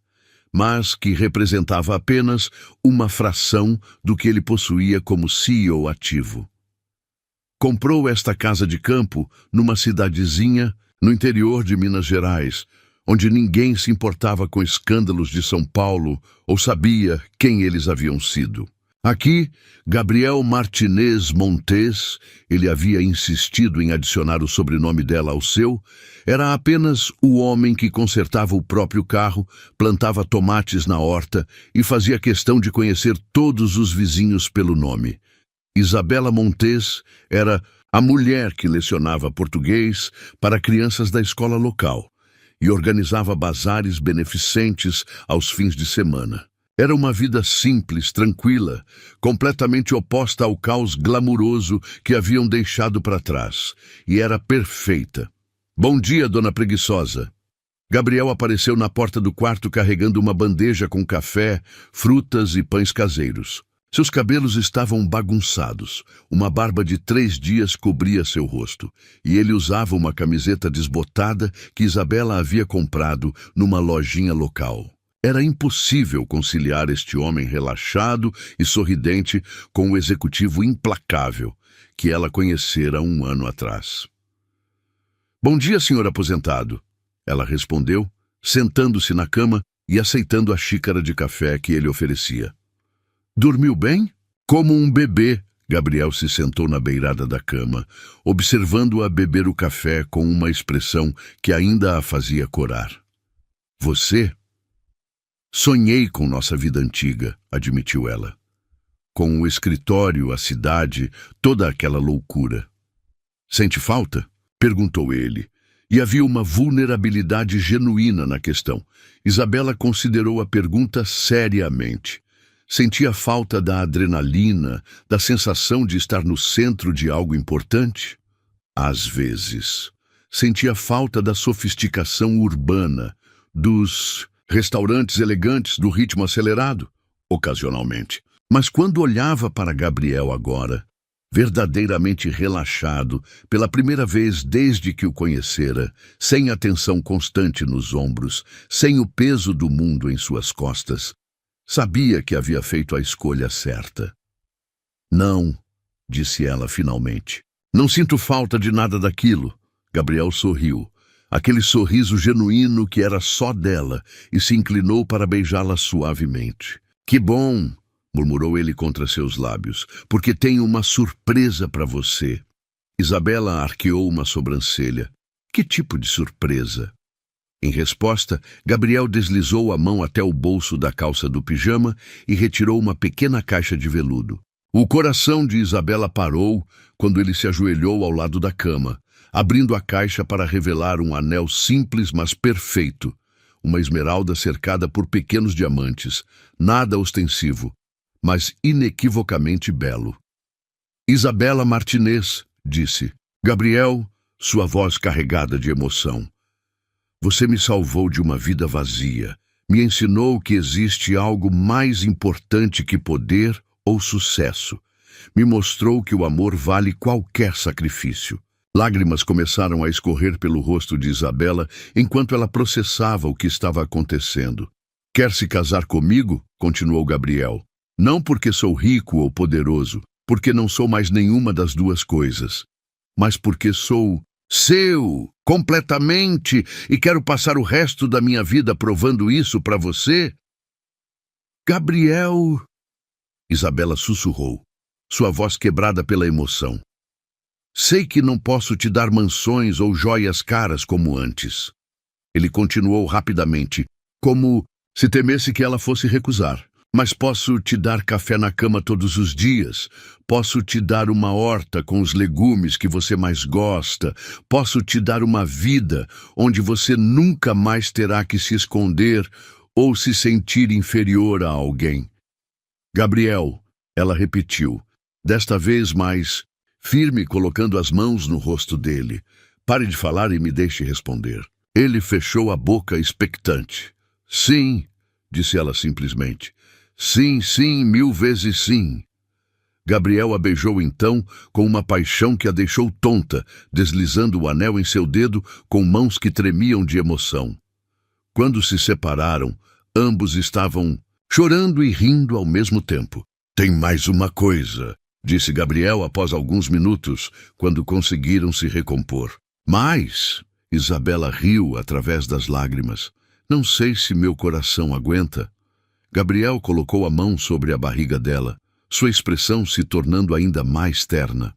mas que representava apenas uma fração do que ele possuía como CEO ativo. Comprou esta casa de campo numa cidadezinha no interior de Minas Gerais, onde ninguém se importava com escândalos de São Paulo ou sabia quem eles haviam sido. Aqui, Gabriel Martinez Montes, ele havia insistido em adicionar o sobrenome dela ao seu, era apenas o homem que consertava o próprio carro, plantava tomates na horta e fazia questão de conhecer todos os vizinhos pelo nome. Isabela Montes era a mulher que lecionava português para crianças da escola local e organizava bazares beneficentes aos fins de semana. Era uma vida simples, tranquila, completamente oposta ao caos glamuroso que haviam deixado para trás, e era perfeita. "Bom dia, dona preguiçosa." Gabriel apareceu na porta do quarto carregando uma bandeja com café, frutas e pães caseiros. Seus cabelos estavam bagunçados, uma barba de 3 dias cobria seu rosto, e ele usava uma camiseta desbotada que Isabela havia comprado numa lojinha local. Era impossível conciliar este homem relaxado e sorridente com o executivo implacável que ela conhecera 1 ano atrás. "Bom dia, senhor aposentado", ela respondeu, sentando-se na cama e aceitando a xícara de café que ele oferecia. "Dormiu bem?" "Como um bebê." Gabriel se sentou na beirada da cama, observando-a beber o café com uma expressão que ainda a fazia corar. "Você?" "Sonhei com nossa vida antiga", admitiu ela. "Com o escritório, a cidade, toda aquela loucura." "Sente falta?" perguntou ele. E havia uma vulnerabilidade genuína na questão. Isabela considerou a pergunta seriamente. Sentia falta da adrenalina, da sensação de estar no centro de algo importante? Às vezes. Sentia falta da sofisticação urbana, dos restaurantes elegantes, do ritmo acelerado? Ocasionalmente. Mas quando olhava para Gabriel agora, verdadeiramente relaxado, pela primeira vez desde que o conhecera, sem a tensão constante nos ombros, sem o peso do mundo em suas costas. Sabia que havia feito a escolha certa. Não, disse ela finalmente. Não sinto falta de nada daquilo. Gabriel sorriu. Aquele sorriso genuíno que era só dela, e se inclinou para beijá-la suavemente. Que bom, murmurou ele contra seus lábios, porque tenho uma surpresa para você. Isabela arqueou uma sobrancelha. Que tipo de surpresa? Em resposta, Gabriel deslizou a mão até o bolso da calça do pijama e retirou uma pequena caixa de veludo. O coração de Isabela parou quando ele se ajoelhou ao lado da cama, abrindo a caixa para revelar um anel simples, mas perfeito. Uma esmeralda cercada por pequenos diamantes, nada ostensivo, mas inequivocamente belo. Isabela Martinez, disse. Gabriel, sua voz carregada de emoção. Você me salvou de uma vida vazia. Me ensinou que existe algo mais importante que poder ou sucesso. Me mostrou que o amor vale qualquer sacrifício. Lágrimas começaram a escorrer pelo rosto de Isabela enquanto ela processava o que estava acontecendo. Quer se casar comigo? Continuou Gabriel. Não porque sou rico ou poderoso, porque não sou mais nenhuma das duas coisas, mas porque sou seu, completamente, e quero passar o resto da minha vida provando isso para você. Gabriel, Isabela sussurrou, sua voz quebrada pela emoção. Sei que não posso te dar mansões ou joias caras como antes. Ele continuou rapidamente, como se temesse que ela fosse recusar. Mas posso te dar café na cama todos os dias, posso te dar uma horta com os legumes que você mais gosta, posso te dar uma vida onde você nunca mais terá que se esconder ou se sentir inferior a alguém. Gabriel, ela repetiu, desta vez mais firme, colocando as mãos no rosto dele. Pare de falar e me deixe responder. Ele fechou a boca expectante. Sim, disse ela simplesmente. Sim, sim, 1000 vezes sim. Gabriel a beijou então com uma paixão que a deixou tonta, deslizando o anel em seu dedo com mãos que tremiam de emoção. Quando se separaram, ambos estavam chorando e rindo ao mesmo tempo. Tem mais uma coisa, disse Gabriel após alguns minutos, quando conseguiram se recompor. Mas, Isabela riu através das lágrimas. Não sei se meu coração aguenta. Gabriel colocou a mão sobre a barriga dela, sua expressão se tornando ainda mais terna.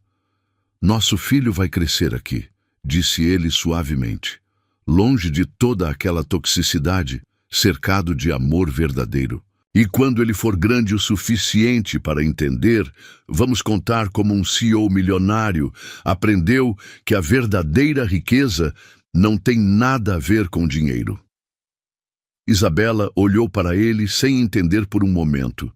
Nosso filho vai crescer aqui, disse ele suavemente, longe de toda aquela toxicidade, cercado de amor verdadeiro. E quando ele for grande o suficiente para entender, vamos contar como um CEO milionário aprendeu que a verdadeira riqueza não tem nada a ver com dinheiro. Isabela olhou para ele sem entender por um momento.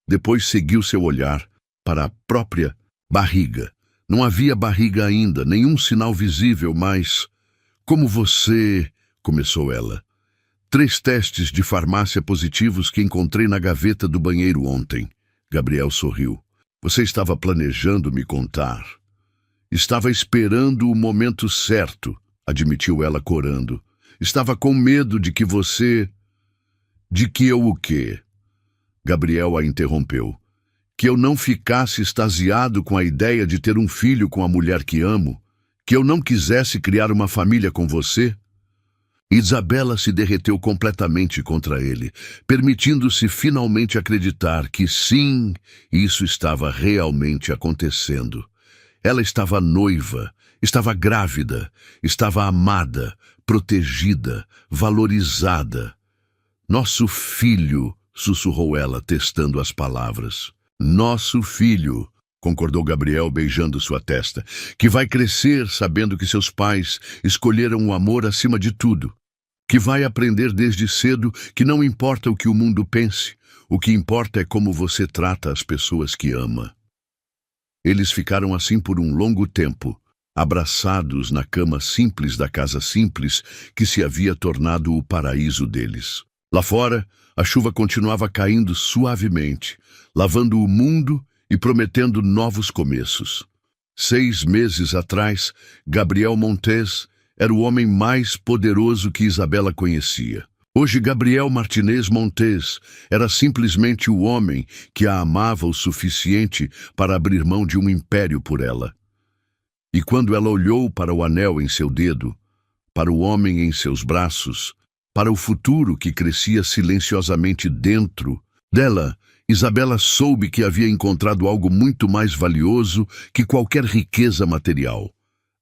Depois seguiu seu olhar para a própria barriga. Não havia barriga ainda, nenhum sinal visível, mas... Como você... começou ela. 3 testes de farmácia positivos que encontrei na gaveta do banheiro ontem. Gabriel sorriu. Você estava planejando me contar. Estava esperando o momento certo, admitiu ela corando. Estava com medo de que você... De que eu o quê? Gabriel a interrompeu. Que eu não ficasse extasiado com a ideia de ter um filho com a mulher que amo? Que eu não quisesse criar uma família com você? Isabela se derreteu completamente contra ele, permitindo-se finalmente acreditar que sim, isso estava realmente acontecendo. Ela estava noiva, estava grávida, estava amada, protegida, valorizada. Nosso filho, sussurrou ela, testando as palavras. Nosso filho, concordou Gabriel beijando sua testa, que vai crescer sabendo que seus pais escolheram o amor acima de tudo, que vai aprender desde cedo que não importa o que o mundo pense, o que importa é como você trata as pessoas que ama. Eles ficaram assim por um longo tempo, abraçados na cama simples da casa simples que se havia tornado o paraíso deles. Lá fora, a chuva continuava caindo suavemente, lavando o mundo e prometendo novos começos. 6 meses atrás, Gabriel Montes era o homem mais poderoso que Isabela conhecia. Hoje, Gabriel Martinez Montes era simplesmente o homem que a amava o suficiente para abrir mão de um império por ela. E quando ela olhou para o anel em seu dedo, para o homem em seus braços, para o futuro que crescia silenciosamente dentro dela, Isabela soube que havia encontrado algo muito mais valioso que qualquer riqueza material.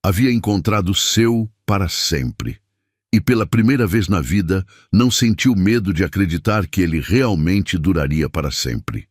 Havia encontrado seu para sempre. E pela primeira vez na vida, não sentiu medo de acreditar que ele realmente duraria para sempre.